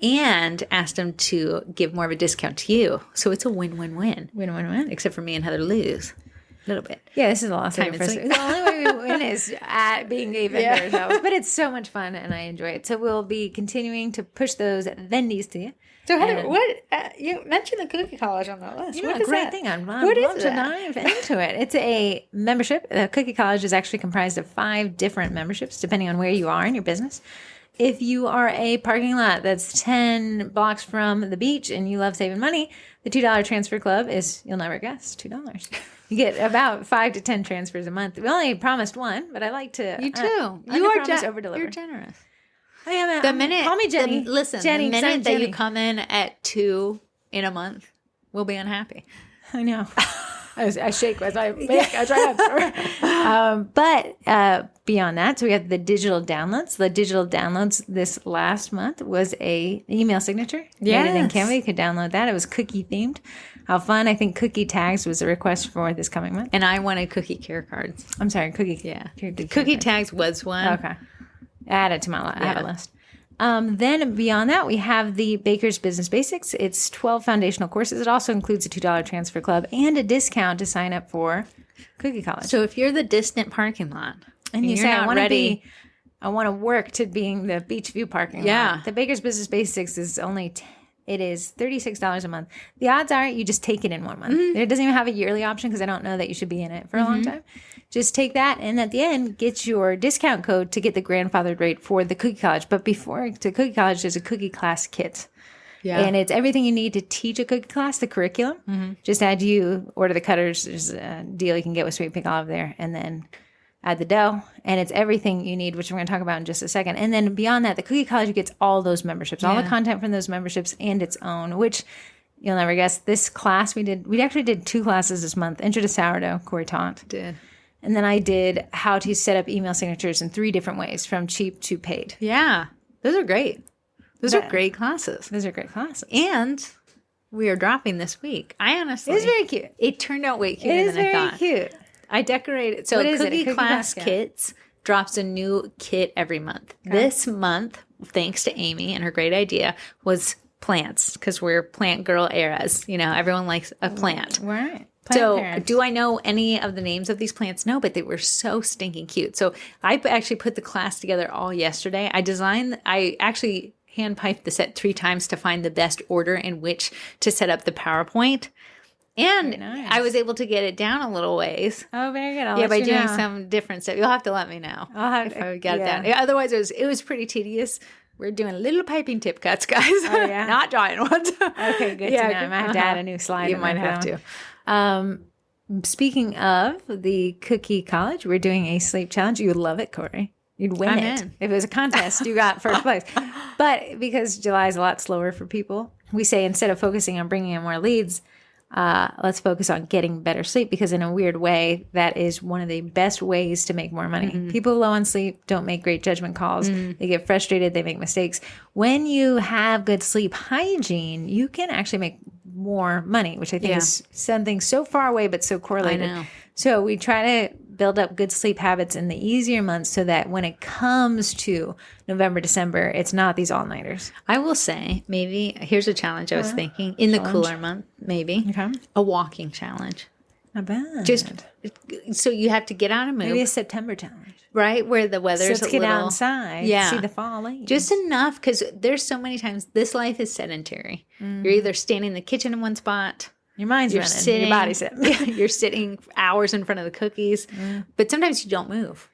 And asked them to give more of a discount to you. So it's a win-win-win. Win-win-win. Except for me and Heather lose. A little bit. Yeah, this is a loss. The only way we win is at being a vendor ourselves. But it's so much fun, and I enjoy it. So we'll be continuing to push those vendies to you. So Heather, you mentioned the Cookie College on that list. What is great thing. I'd love to dive into it. It's a membership. The Cookie College is actually comprised of 5 different memberships, depending on where you are in your business. If you are a parking lot that's 10 blocks from the beach and you love saving money, the $2 transfer club is, you'll never guess, $2. You get about 5 to 10 transfers a month. We only promised one, but I like to. You too. Over-deliver. You're generous. I am. Call me Jenny. The minute that you come in at 2 in a month, we'll be unhappy. I know. I shake as I make. I try not to. But beyond that, so we have the digital downloads. The digital downloads this last month was an email signature. Yes. Made it in Canva. You could download that. It was cookie themed. How fun. I think cookie tags was a request for this coming month. And I wanted cookie care cards. I'm sorry, cookie. Yeah. Cookie tags was one. Okay. Add it to my list. I have a list. Then beyond that, we have the Baker's Business Basics. It's 12 foundational courses. It also includes a $2 transfer club and a discount to sign up for Cookie College. So if you're the distant parking lot and you say, I want to work to being the beach view parking lot, the Baker's Business Basics is it is $36 a month. The odds are you just take it in 1 month. It doesn't even have a yearly option because I don't know that you should be in it for a long time. Just take that, and at the end, get your discount code to get the grandfathered rate for the Cookie College. But before to Cookie College, there's a Cookie Class kit. Yeah. And it's everything you need to teach a cookie class, the curriculum. Just order the cutters. There's a deal you can get with Sweet Pink Olive there, and then add the dough. And it's everything you need, which we're going to talk about in just a second. And then beyond that, the Cookie College gets all those memberships, all the content from those memberships and its own, which you'll never guess. This class we actually did 2 classes this month. Intro to Sourdough, Corrie taught. Did. And then I did how to set up email signatures in 3 different ways, from cheap to paid. Yeah. Those are great. Those are great classes. Those are great classes. And we are dropping this week. I honestly. It's very cute. It turned out way cuter than I thought. It is very cute. I decorated. So Cookie Class Kits drops a new kit every month. Okay. This month, thanks to Amy and her great idea, was plants, because we're plant girl eras. You know, everyone likes a plant. Right. Do I know any of the names of these plants? No, but they were so stinking cute. So I actually put the class together all yesterday. I actually hand-piped the set 3 times to find the best order in which to set up the PowerPoint. And nice. I was able to get it down a little ways. Oh, very good. By doing some different stuff. You'll have to let me know if I got it down. Otherwise, it was pretty tedious. We're doing little piping tip cuts, guys. Oh, yeah? Not giant ones. Okay, good to know. I might have to add a new slide. You might have to. Speaking of the Cookie College, we're doing a sleep challenge. You would love it, Corrie. You'd win it. If it was a contest, you got first place. But because July is a lot slower for people, we say instead of focusing on bringing in more leads, let's focus on getting better sleep, because in a weird way, that is one of the best ways to make more money. People low on sleep don't make great judgment calls. They get frustrated. They make mistakes. When you have good sleep hygiene, you can actually make more money, which I think is something so far away but so correlated. I know. So we try to build up good sleep habits in the easier months so that when it comes to November, December, it's not these all-nighters. I will say, maybe, here's a challenge I was thinking. In the cooler month, maybe. Okay. A walking challenge. Not bad. So you have to get out and move. Maybe a September challenge. right where the weather's so let's a get little outside, see the fall leaves. just enough, because there's so many times this life is sedentary. You're either standing in the kitchen in one spot, your mind's running, sitting, your body's sitting. you're sitting hours in front of the cookies, but sometimes you don't move.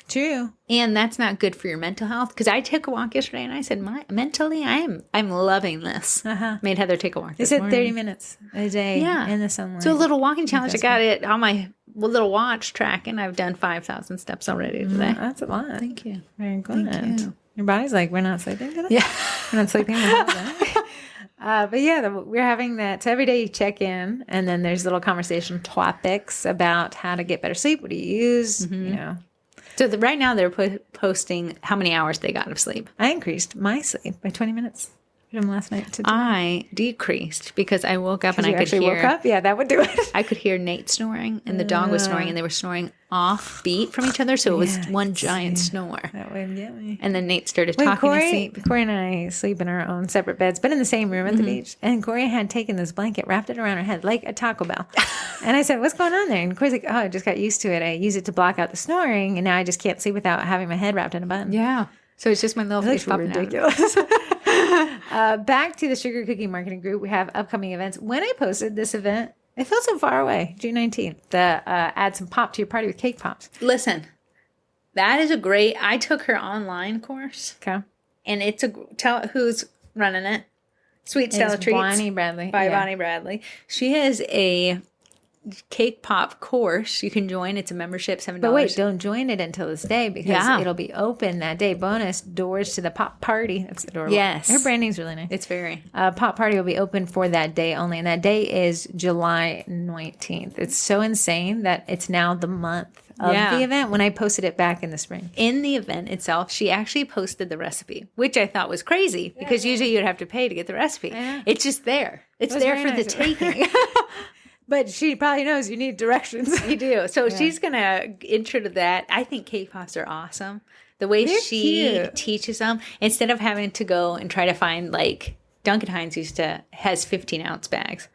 True. And that's not good for your mental health. Because I took a walk yesterday and I said, mentally, I'm loving this. Made Heather take a walk. They said 30 minutes a day in the sunlight. So a little walking challenge. I got it on my little watch tracking. I've done 5,000 steps already today. That's a lot. Thank you. Very good. Thank you. Your body's like, we're not sleeping today? Yeah. We're not sleeping the whole day. But yeah, we're having that. So every day you check in, and then there's little conversation topics about how to get better sleep. What do you use? You know. So right now they're posting how many hours they got of sleep. I increased my sleep by 20 minutes from last night to today. I decreased because I woke up and I could actually hear. woke up? Yeah, that would do it. I could hear Nate snoring and the dog was snoring, and they were snoring off beat from each other. So it was one giant snore. That would get me. And then Nate started talking to sleep. Corey and I sleep in our own separate beds, but in the same room at the beach. And Corey had taken this blanket, wrapped it around her head like a Taco Bell. And I said, what's going on there? And Corey's like, oh, I just got used to it. I use it to block out the snoring, and now I just can't sleep without having my head wrapped in a bun. Yeah. So it's just my little face popping ridiculous. Back to the Sugar Cookie Marketing Group. We have upcoming events. When I posted this event, it felt so far away. June 19th. Add some pop to your party with cake pops. Listen, that is a great. I took her online course. Okay. And it's tell who's running it. Sweet Stella Treats. Bonnie Bradley. By Bonnie Bradley. She has a cake pop course you can join. It's a membership, $7. But wait, don't join it until this day because it'll be open that day. Bonus doors to the pop party. That's adorable. Yes. Her branding's really nice. It's very. Pop party will be open for that day only, and that day is July 19th. It's so insane that it's now the month of the event when I posted it back in the spring. In the event itself, she actually posted the recipe, which I thought was crazy because usually you'd have to pay to get the recipe. Yeah. It's just there. It's there for the taking. But she probably knows you need directions. You do. So she's going to intro to that. I think cake pops are awesome. The way she teaches them, instead of having to go and try to find, like, Duncan Hines has 15-ounce bags.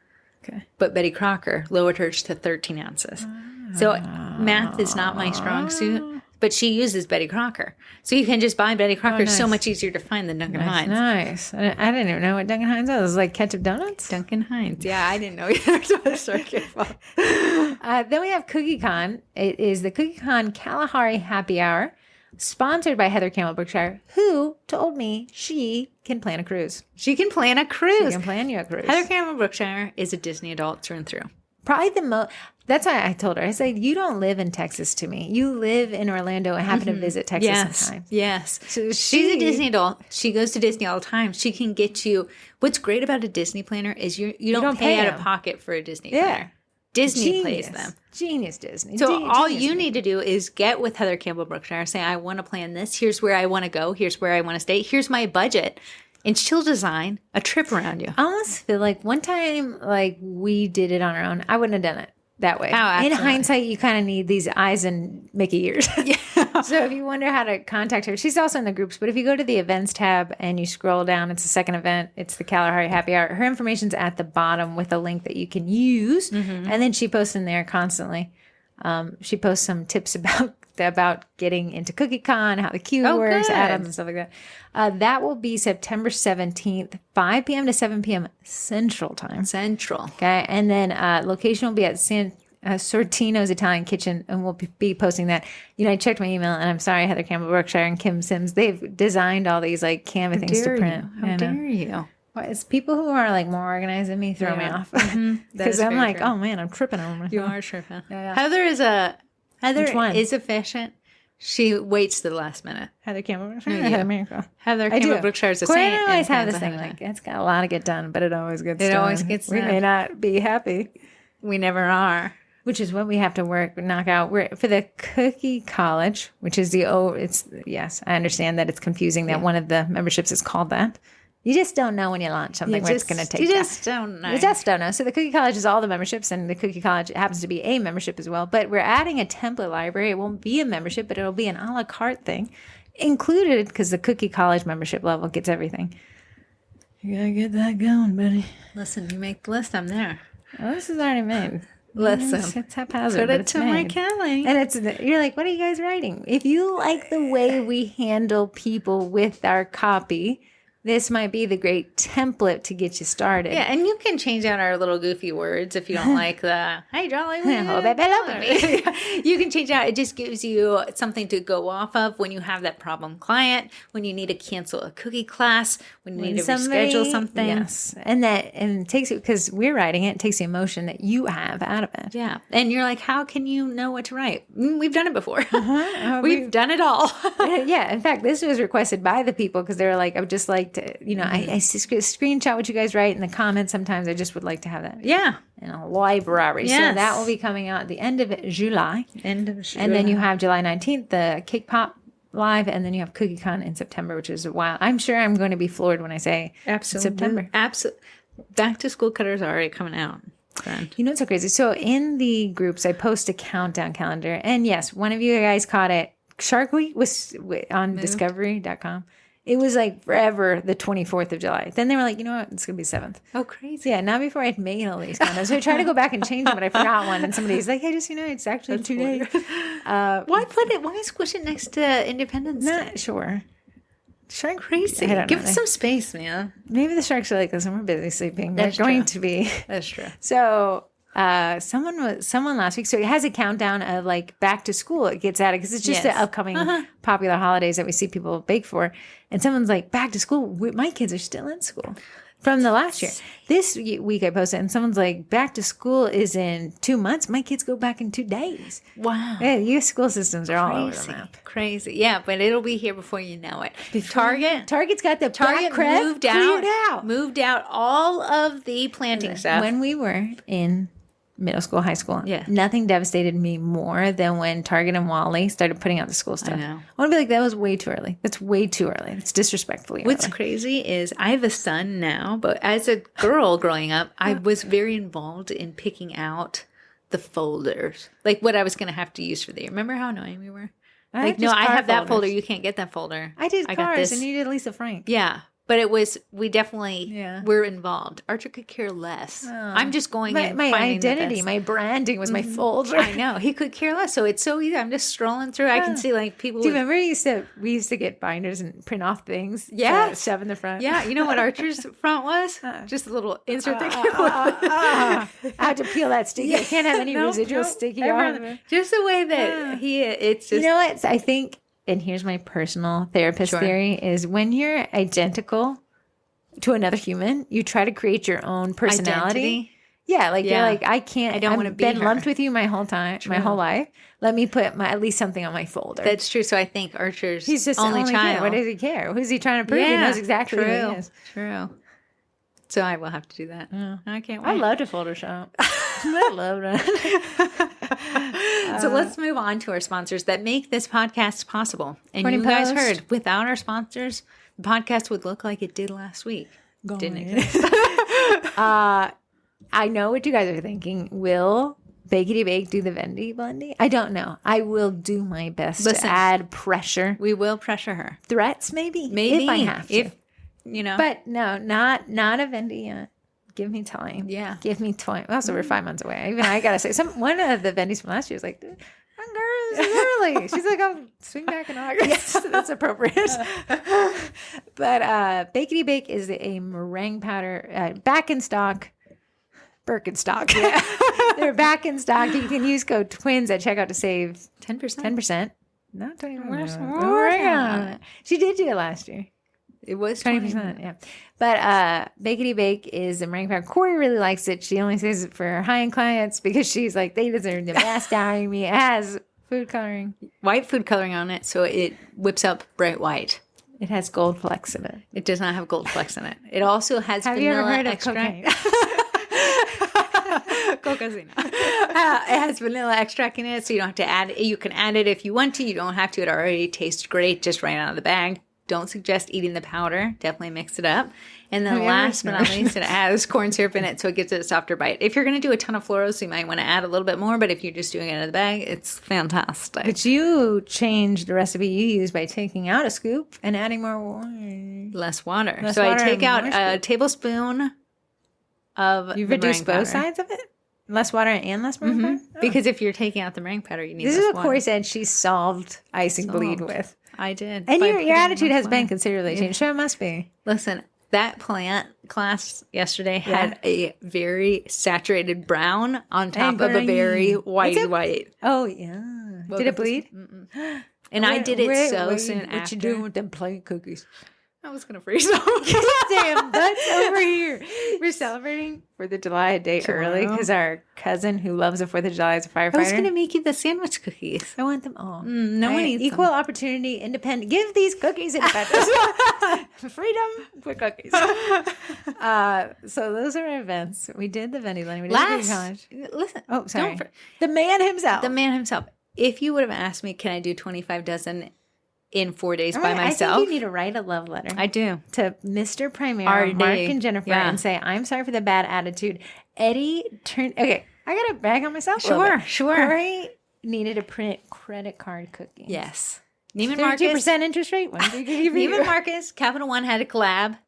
Okay. But Betty Crocker lowered hers to 13 ounces. So math is not my strong suit. But she uses Betty Crocker. So you can just buy Betty Crocker. It's so much easier to find than Duncan Hines. Nice. I didn't even know what Duncan Hines was. It was like ketchup donuts? Duncan Hines. Yeah, I didn't know either. So I started Then we have Cookie Con. It is the Cookie Con Kalahari Happy Hour, sponsored by Heather Campbell Brookshire, who told me she can plan a cruise. She can plan a cruise. She can plan you a cruise. Heather Campbell Brookshire is a Disney adult through and through. Probably the most. That's why I told her. I said, you don't live in Texas to me. You live in Orlando and happen to visit Texas sometimes. Yes. So she's a Disney adult. She goes to Disney all the time. She can get you. What's great about a Disney planner is you don't pay out of pocket for a Disney planner. Disney plays them. Genius Disney. So all you need to do is get with Heather Campbell Brookshire. Say, I want to plan this. Here's where I want to go. Here's where I want to stay. Here's my budget. And she'll design a trip around you. I almost feel like one time, like we did it on our own. I wouldn't have done it that way. Oh, in hindsight, you kind of need these eyes and Mickey ears. Yeah. So if you wonder how to contact her, she's also in the groups. But if you go to the events tab and you scroll down, it's the second event. It's the Kalahari Happy Hour. Her information's at the bottom with a link that you can use. Mm-hmm. And then she posts in there constantly. She posts some tips about getting into CookieCon, how the queue works, add-ons and stuff like that. That will be September 17th, 5 p.m. to 7 p.m. Central Time. Okay. And then location will be at Sortino's Italian Kitchen, and we'll be posting that. You know, I checked my email, and I'm sorry, Heather Campbell Brookshire and Kim Sims, they've designed all these like Canva things to print. How dare you? Well, it's people who are like more organized than me throw me off. Because I'm like, oh man, I'm tripping over myself. You are tripping. Yeah. Heather is efficient. She waits to the last minute. Heather Campbell Brookshire? Heather Miracle. Heather Campbell Brookshire is a Corey saint. And I always have this thing, like, it's got a lot to get done, but it always gets done. We may not be happy. We never are. Which is what we have to knock out. We're for the Cookie College, which is yes, I understand that it's confusing that one of the memberships is called that. You just don't know when you launch something where it's going to take you. Just don't know. You just don't know. So the Cookie College is all the memberships, and the Cookie College happens to be a membership as well. But we're adding a template library. It won't be a membership, but it'll be an a la carte thing included because the Cookie College membership level gets everything. You got to get that going, buddy. Listen, you make the list. I'm there. Oh, this is already made. Listen, it's haphazard. put but it it's to my made. Kelly. And you're like, what are you guys writing? If you like the way we handle people with our copy, this might be the great template to get you started. Yeah, and you can change out our little goofy words if you don't like the, hey, Jolly. You can change out. It just gives you something to go off of when you have that problem client, when you need to cancel a cookie class, when you need to reschedule something. Yes. And it takes it, because we're writing it takes the emotion that you have out of it. Yeah. And you're like, how can you know what to write? We've done it before. We've done it all. Yeah. In fact, this was requested by the people because they were like, I would just like to, I screenshot what you guys write in the comments. Sometimes I just would like to have that. Yeah. In a library. Yes. So that will be coming out at the end of July. And then you have July 19th, the Cake Pop Live, and then you have CookieCon in September, which is a while. I'm sure I'm going to be floored when I say September. Absolutely. Back to school cutters are already coming out. Friend. You know what's so crazy? So in the groups, I post a countdown calendar. And yes, one of you guys caught it. Shark Week was on discovery.com. It was like forever the 24th of July. Then they were like, you know what? It's going to be 7th. Oh, crazy. Yeah, not before I'd made all these countdowns. So I tried to go back and change them, but I forgot one. And somebody's like, hey, just, it's actually 2 days. Why squish it next to Independence Day? Not sure. Shark crazy. Give us some space, man. Maybe the sharks are like, listen, we're busy sleeping. They're going to be. That's true. So someone last week, so it has a countdown of like back to school. It gets added because it's just the upcoming popular holidays that we see people bake for. And someone's like, back to school. My kids are still in school from the last year. This week I posted, and someone's like, back to school is in 2 months. My kids go back in 2 days. Wow. Yeah, U.S. school systems are all over the map. Crazy. Yeah, but it'll be here before you know it. Target's got the Target moved out all of the planting stuff. When we were in middle school, high school. Yeah. Nothing devastated me more than when Target and Wally started putting out the school stuff. I know. I want to be like, that was way too early. That's way too early. It's disrespectfully early. What's crazy is I have a son now, but as a girl growing up, I was very involved in picking out the folders. Like what I was going to have to use for the year. Remember how annoying we were? Like, no, I have that folder. You can't get that folder. I did cars and you did Lisa Frank. Yeah. But we definitely were involved. Archer could care less. I'm just going and my finding identity, my branding was my folder. I know. He could care less. So it's so easy. I'm just strolling through. I can see like people. Do you remember we used to get binders and print off things? Yeah. Shove in the front. Yeah. You know what Archer's front was? Just a little insert thing. I had to peel that sticky. I can't have any residual sticky on it. Just the way that it's just. You know what? I think. And here's my personal therapist theory is when you're identical to another human, you try to create your own personality. Identity? Yeah, like you're like, I don't want to be lumped with you my whole time, my whole life. Let me put at least something on my folder. That's true. So I think Archer's he's just only child. Kid. What does he care? Who's he trying to prove? He knows exactly who he is. True. So I will have to do that. I can't wait. I love to Photoshop. I love that. So let's move on to our sponsors that make this podcast possible. And you guys heard, without our sponsors, the podcast would look like it did last week. Didn't exist. I know what you guys are thinking. Will Bakety Bake do the Vendy Blendy? I don't know. I will do my best to add pressure. We will pressure her. Threats, maybe? Maybe. If I have to. But no, not a Vendy yet. Give me time. Yeah. Give me time. Also, we're 5 months away. Even I got to say, one of the Vendys from last year was like, girl, this is early. She's like, I'll swing back in August. Yes. That's appropriate. But Bakety Bake is a meringue powder, back in stock. Birkenstock. Yeah. They're back in stock. You can use code TWINS at checkout to save 10%. 10%. No, 20%. She did do it last year. It was 20%, yeah. But Bakety Bake is a meringue powder. Corrie really likes it. She only says it for her high-end clients because she's like, they deserve the best out of me. It has food coloring. White food coloring on it, so it whips up bright white. It has gold flecks in it. It does not have gold flecks in it. It also has Have vanilla you ever heard extract. of cocaine? Cocaine. It has vanilla extract in it, so you don't have to add it. You can add it if you want to. You don't have to. It already tastes great just right out of the bag. Don't suggest eating the powder. Definitely mix it up. And then last but not least, it has corn syrup in it, so it gives it a softer bite. If you're going to do a ton of florals, you might want to add a little bit more, but if you're just doing it in the bag, it's fantastic. But you changed the recipe you use by taking out a scoop and adding more water. Less water. I take out a tablespoon of You've reduced both sides of it? Less water and less meringue powder? Oh. Because if you're taking out the meringue powder, you need This less is what water. Corrie said she solved icing bleed with. I did. And by your putting attitude less has been water. considerably changed. So it must be. Listen, that plant class yesterday had a very saturated brown on top of a very white. Oh, yeah. Did it bleed? And I did it so soon What after. you doing with them plain cookies? I was going to freeze them. Damn, that's over here. We're celebrating 4th of July a day early because our cousin who loves the 4th of July is a firefighter. I was going to make you the sandwich cookies. I want them all. No one eats equal them. opportunity, independent. Give these cookies independence. Freedom for cookies. So those are our events. We did the vending lane. We did the cookie college. Listen. Oh, sorry. Don't The man himself. The man himself. If you would have asked me, can I do 25 dozen in 4 days by myself? I think you need to write a love letter. I do. To Mr. Primero, Mark and Jennifer, and say, I'm sorry for the bad attitude. Eddie turned... Okay, I got to brag on myself Sure. Corrie needed to print credit card cookies. Yes. Neiman 32% Marcus. interest rate. Neiman Marcus, Capital One had a collab,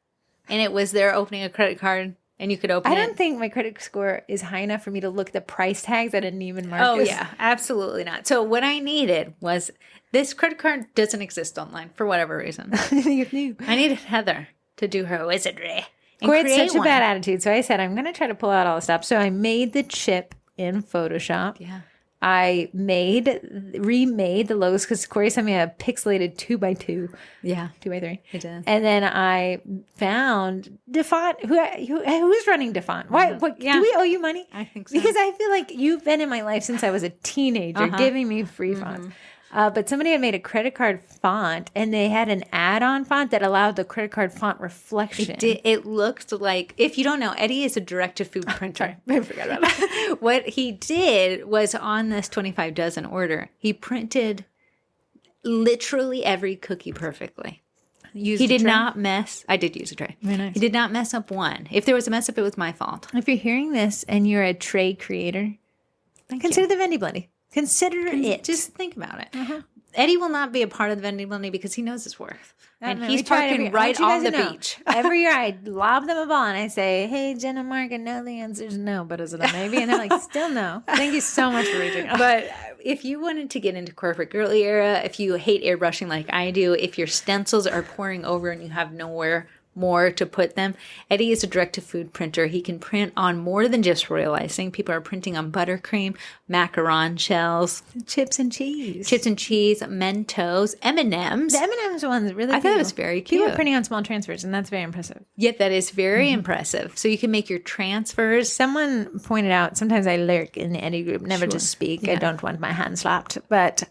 and it was their opening a credit card, and you could open it. I don't think my credit score is high enough for me to look at the price tags at a Neiman Marcus. Oh, yeah. Absolutely not. So what I needed was... This credit card doesn't exist online for whatever reason. I needed Heather to do her wizardry. Corrie had such a bad attitude. So I said, I'm going to try to pull out all the stuff. So I made the chip in Photoshop. Yeah. I remade the logos because Corrie sent me a pixelated 2x2. Yeah. 2x3. I did. And then I found DeFont. Who's running DeFont? Why? What, Yeah. Do we owe you money? I think so. Because I feel like you've been in my life since I was a teenager, giving me free fonts. But somebody had made a credit card font, and they had an add-on font that allowed the credit card font reflection. It looked like, if you don't know, Eddie is a direct-to-food printer. I forgot about that. What he did was on this 25 dozen order, he printed literally every cookie perfectly. He did not mess. I did use a tray. Very nice. He did not mess up one. If there was a mess up, it was my fault. If you're hearing this and you're a tray creator, consider the Vending Bloody. Consider it. Just think about it. Eddie will not be a part of the vending money because he knows his worth. And No, he's we try parking to right I want on you the guys to know, beach. Every year I lob them a ball and I say, hey, Jen and Mark, I know the answer is no, but is it a maybe? And they're like, still no. Thank you so much for reaching out. But if you wanted to get into corporate girly era, if you hate airbrushing like I do, if your stencils are pouring over and you have nowhere more to put them, Eddie is a direct-to-food printer. He can print on more than just royal icing. People are printing on buttercream, macaron shells, Chips and cheese. Mentos, M&Ms. The M&M's one's really I thought it was very cute. People are printing on small transfers, and that's very impressive. Yet that is very impressive. So you can make your transfers. Someone pointed out, sometimes I lurk in the Eddie group, never just speak. I don't want my hand slapped. But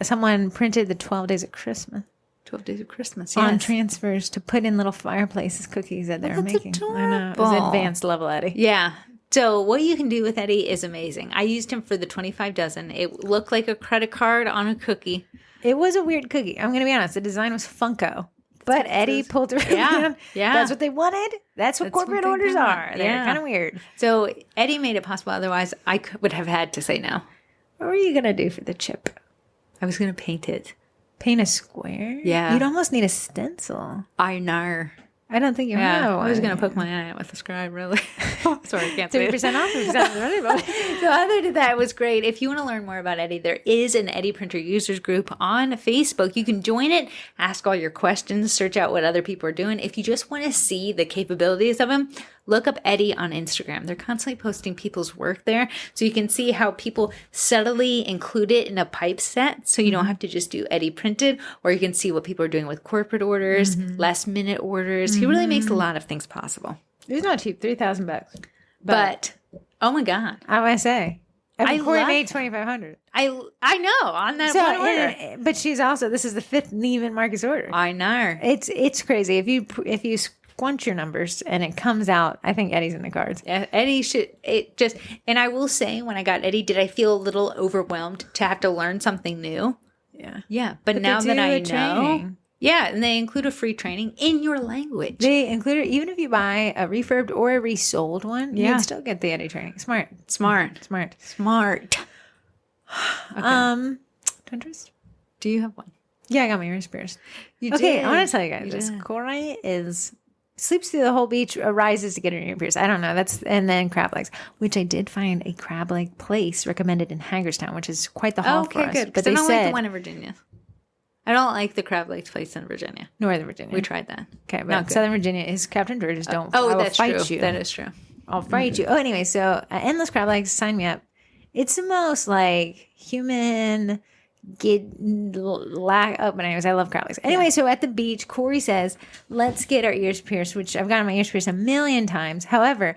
someone printed the 12 Days of Christmas 12 Days of Christmas, on transfers to put in little fireplaces cookies that they were making. I know. It was adorable. advanced level Eddie. Yeah. So what you can do with Eddie is amazing. I used him for the 25 dozen. It looked like a credit card on a cookie. It was a weird cookie. I'm going to be honest. The design was Funko. But Eddie pulled through. Yeah. Yeah. That's what they wanted. That's what corporate what they orders want. are. They're Yeah. kind of weird. So Eddie made it possible. Otherwise, I would have had to say no. What were you going to do for the chip? I was going to paint it. Paint a square? Yeah. You'd almost need a stencil. I know. I don't think you have one. I was going to poke my eye out with the scribe, really. Sorry, I can't say it. 30% off. 30% off. So other than that, it was great. If you want to learn more about Eddie, there is an Eddie Printer users group on Facebook. You can join it, ask all your questions, search out what other people are doing. If you just want to see the capabilities of him, look up Eddie on Instagram. They're constantly posting people's work there. So you can see how people subtly include it in a pipe set. So you don't have to just do Eddie printed, or you can see what people are doing with corporate orders, last minute orders. He really makes a lot of things possible. It's not cheap. $3,000. But oh my God. I want to say. I Corrie love made it. $2,500. I know on that one order. But she's also, this is the 5th Neiman Marcus order. I know. It's crazy. If you squunch your numbers and it comes out, I think Eddie's in the cards. Yeah, Eddie should, and I will say, when I got Eddie, did I feel a little overwhelmed to have to learn something new? Yeah. Yeah. But now that I know. Yeah. And they include a free training in your language. They include it, even if you buy a refurbed or a resold one, you'd still get the Eddie training. Smart. Okay. Twinterest? Do you have one? Yeah, I got my ear spears. You Okay, did. I want to tell you guys You this. did. Corrie is sleeps through the whole beach, arises to get her ear pierced. I don't know. And then crab legs, which I did find a crab leg place recommended in Hagerstown, which is quite the haul for us. Good. But I don't like the one in Virginia. I don't like the crab legs place in Virginia. Northern Virginia. We tried that. Okay, but Southern Virginia is Captain George's. Don't. I will that's fight true. you. That is true. I'll fight you. Oh, anyway, so endless crab legs. Sign me up. It's the most like human. But anyways, I love crab legs. Anyway, so at the beach, Corrie says, let's get our ears pierced, which I've gotten my ears pierced a million times. However,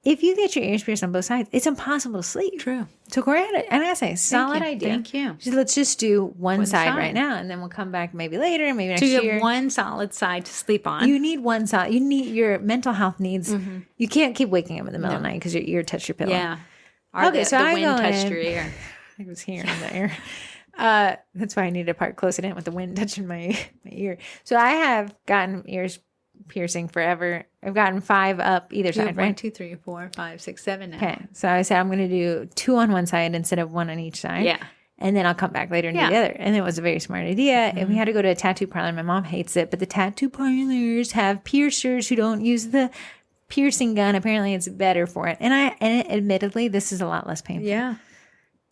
if you get your ears pierced on both sides, it's impossible to sleep. True. So Corrie had and I gotta say, solid idea. Thank you. She said, let's just do one side right now, and then we'll come back maybe later, maybe next year. So you have one solid side to sleep on. You need one side. You need your mental health needs. You can't keep waking up in the middle of the night because your ear touched your pillow. Yeah. Okay, so the I wind go touched in. your ear. It was here and there. That's why I needed to park close in with the wind touching my ear. So I have gotten ears piercing forever. I've gotten 5 up either side, right? 1, 2, 3, 4, 5, 6, 7 now. Okay. So I said I'm going to do 2 on one side instead of 1 on each side. Yeah. And then I'll come back later and do the other. And it was a very smart idea. And we had to go to a tattoo parlor. My mom hates it, but the tattoo parlors have piercers who don't use the piercing gun. Apparently it's better for it. And admittedly, this is a lot less painful. Yeah.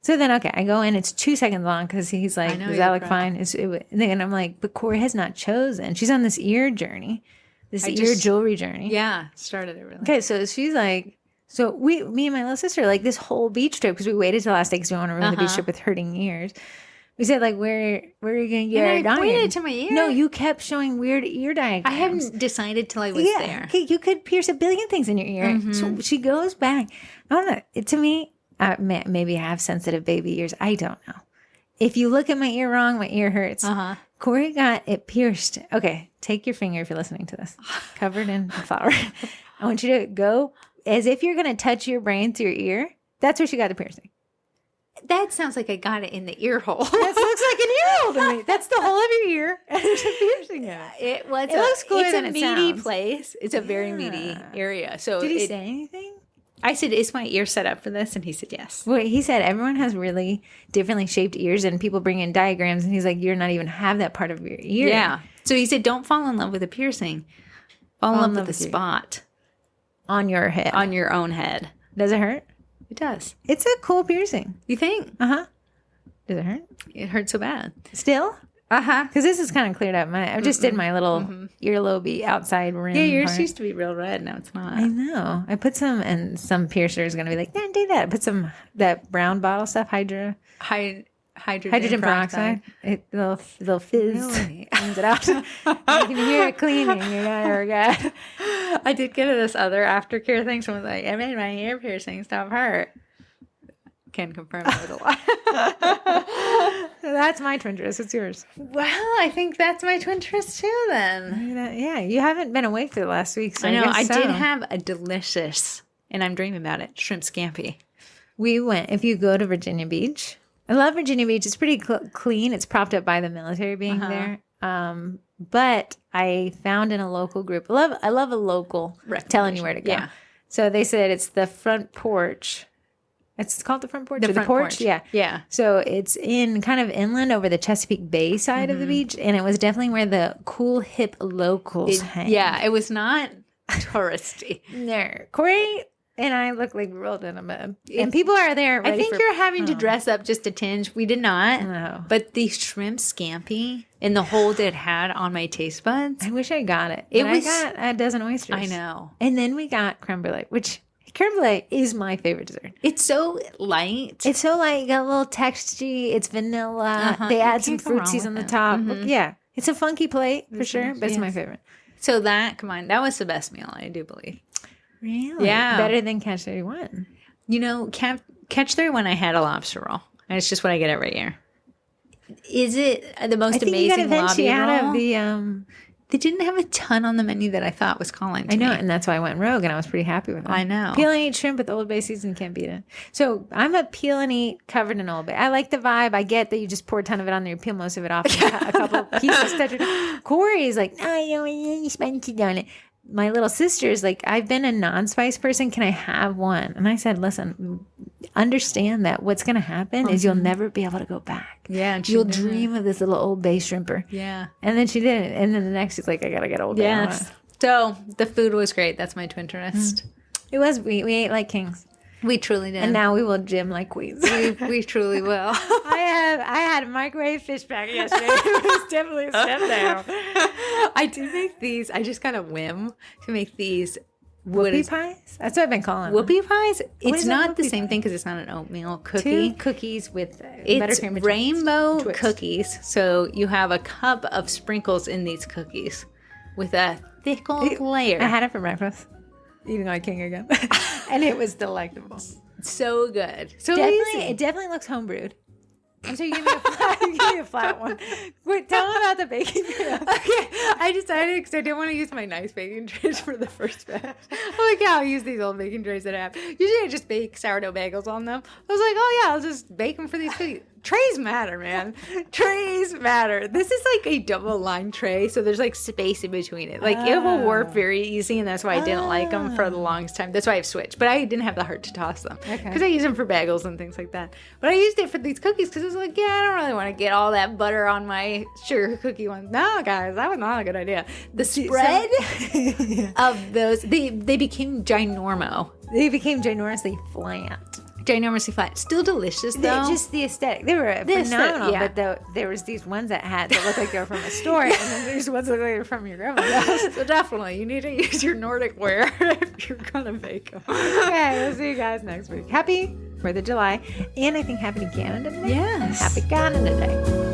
So then, okay, I go in. It's 2 seconds long because he's like, does that look fine? And I'm like, but Corrie has not chosen. She's on this ear journey, ear jewelry journey. Yeah, started it really. Okay, so she's like, me and my little sister, like this whole beach trip, because we waited till last day because we want to ruin the beach trip with hurting ears. We said, like, where are you going to get our diagram? I pointed to my ear. No, you kept showing weird ear diagrams. I hadn't decided till I was there. Okay, you could pierce a billion things in your ear. So she goes back. I don't know. To me, maybe I have sensitive baby ears. I don't know. If you look at my ear wrong, my ear hurts. Corrie got it pierced. Okay, take your finger if you're listening to this. Covered in flour. I want you to go as if you're going to touch your brain through your ear. That's where she got the piercing. That sounds like I got it in the ear hole. That looks like an ear hole to me. That's the whole of your ear. And there's a piercing in it. It looks cooler than it meaty sounds. place. It's a very meaty area. So did he say anything? I said, is my ear set up for this? And he said, yes. Well, he said everyone has really differently shaped ears, and people bring in diagrams, and he's like, you're not even have that part of your ear. Yeah. So he said, don't fall in love with a piercing. Fall in love with the spot. On your head. On your own head. Does it hurt? It does. It's a cool piercing. You think? Uh-huh. Does it hurt? It hurts so bad. Still? Uh-huh. Because this is kind of cleared up. I just did my little earlobe outside rim. Yeah, yours part. used to be real red. Now it's not. I know. I put some, and some piercer is going to be like, don't do that. I put some, that brown bottle stuff, hydrogen peroxide. They'll fizz. Really? Cleans it out. You can hear it cleaning. You're not God. I did get this other aftercare thing. Someone's like, I made my ear piercing stop hurt. Can confirm that with a lot. That's my twin twist. It's yours. Well, I think that's my twin twist too then. Yeah, you haven't been awake for the last week. So I know. I did have a delicious, and I'm dreaming about it, shrimp scampi. We went, if you go to Virginia Beach, I love Virginia Beach. It's pretty clean. It's propped up by the military being there. But I found in a local group, I love a local telling you where to go. Yeah. So they said it's the front porch. It's called the front porch? The front porch. Yeah. Yeah. So it's in kind of inland over the Chesapeake Bay side of the beach. And it was definitely where the cool, hip locals hang. Yeah. It was not touristy. No. Corrie and I look like we rolled in a bed. And people are there ready I think you're having to dress up just a tinge. We did not. No. But the shrimp scampi and the hold it had on my taste buds. I wish I got it. I got a dozen oysters. I know. And then we got creme brulee, which creme brulee is my favorite dessert. It's so light. It's so light. You got a little texture. It's vanilla. They add some fruities on the top. Yeah. It's a funky plate for sure, but it's my favorite. So that was the best meal, I do believe. Really? Yeah. Better than Catch 31. You know, Catch 31, I had a lobster roll. And it's just what I get every year. Is it the most amazing lobster roll? Out of the, they didn't have a ton on the menu that I thought was calling to me. I know, and that's why I went rogue, and I was pretty happy with it. I know. Peel and eat shrimp with Old Bay season, can't beat it. So I'm a peel and eat covered in Old Bay. I like the vibe. I get that you just pour a ton of it on there, you peel most of it off, and a couple of pieces touch it. Corey's like, no, you spend it on it. My little sister is like, I've been a non-spice person. Can I have one? And I said, listen, understand that what's going to happen is you'll never be able to go back. Yeah. And you'll dream of this little Old Bay shrimper. Yeah. And then she did it. And then the next, she's like, I got to get Old Bay. Yes. So the food was great. That's my Twinterest. It was. We ate like kings. We truly did. And now we will gym like queens. we truly will. I had a microwave fish back yesterday. It was definitely a step down. I did make these. I just got a whim to make these whoopie pies. That's what I've been calling whoopie pies. It's is not the whoopie same pie? thing because it's not an oatmeal cookie. 2 cookies with It's buttercream rainbow twist. cookies. So you have a cup of sprinkles in these cookies with a thick old layer. I had it for breakfast. Eating like king again. And it was delectable. So good. So Definitely, easy. it definitely looks homebrewed. And so you give me a flat one. Wait, tell them about the baking tray. Okay, I decided because I didn't want to use my nice baking trays for the first batch. I'm like, yeah, I'll use these old baking trays that I have. Usually I just bake sourdough bagels on them. I was like, oh yeah, I'll just bake them for these cookies. Trays matter, man. Trays matter. This is like a double line tray, so there's like space in between it. Like it will warp very easy, and that's why I didn't like them for the longest time. That's why I've switched. But I didn't have the heart to toss them because I use them for bagels and things like that. But I used it for these cookies because I was like, yeah, I don't really want to get all that butter on my sugar cookie ones. No, guys, that was not a good idea. The spread of those, they became ginormo. They became ginormously flat. Ginormously flat. Still delicious, though. Just the aesthetic. They were phenomenal, yeah. But there was these ones that looked like they were from a store, and then there's ones that look like they were from your grandma's house. So definitely, you need to use your Nordic ware if you're going to bake them. Okay, we'll see you guys next week. Happy 4th of July, and I think happy to Canada Day. Yes. Happy Canada Day.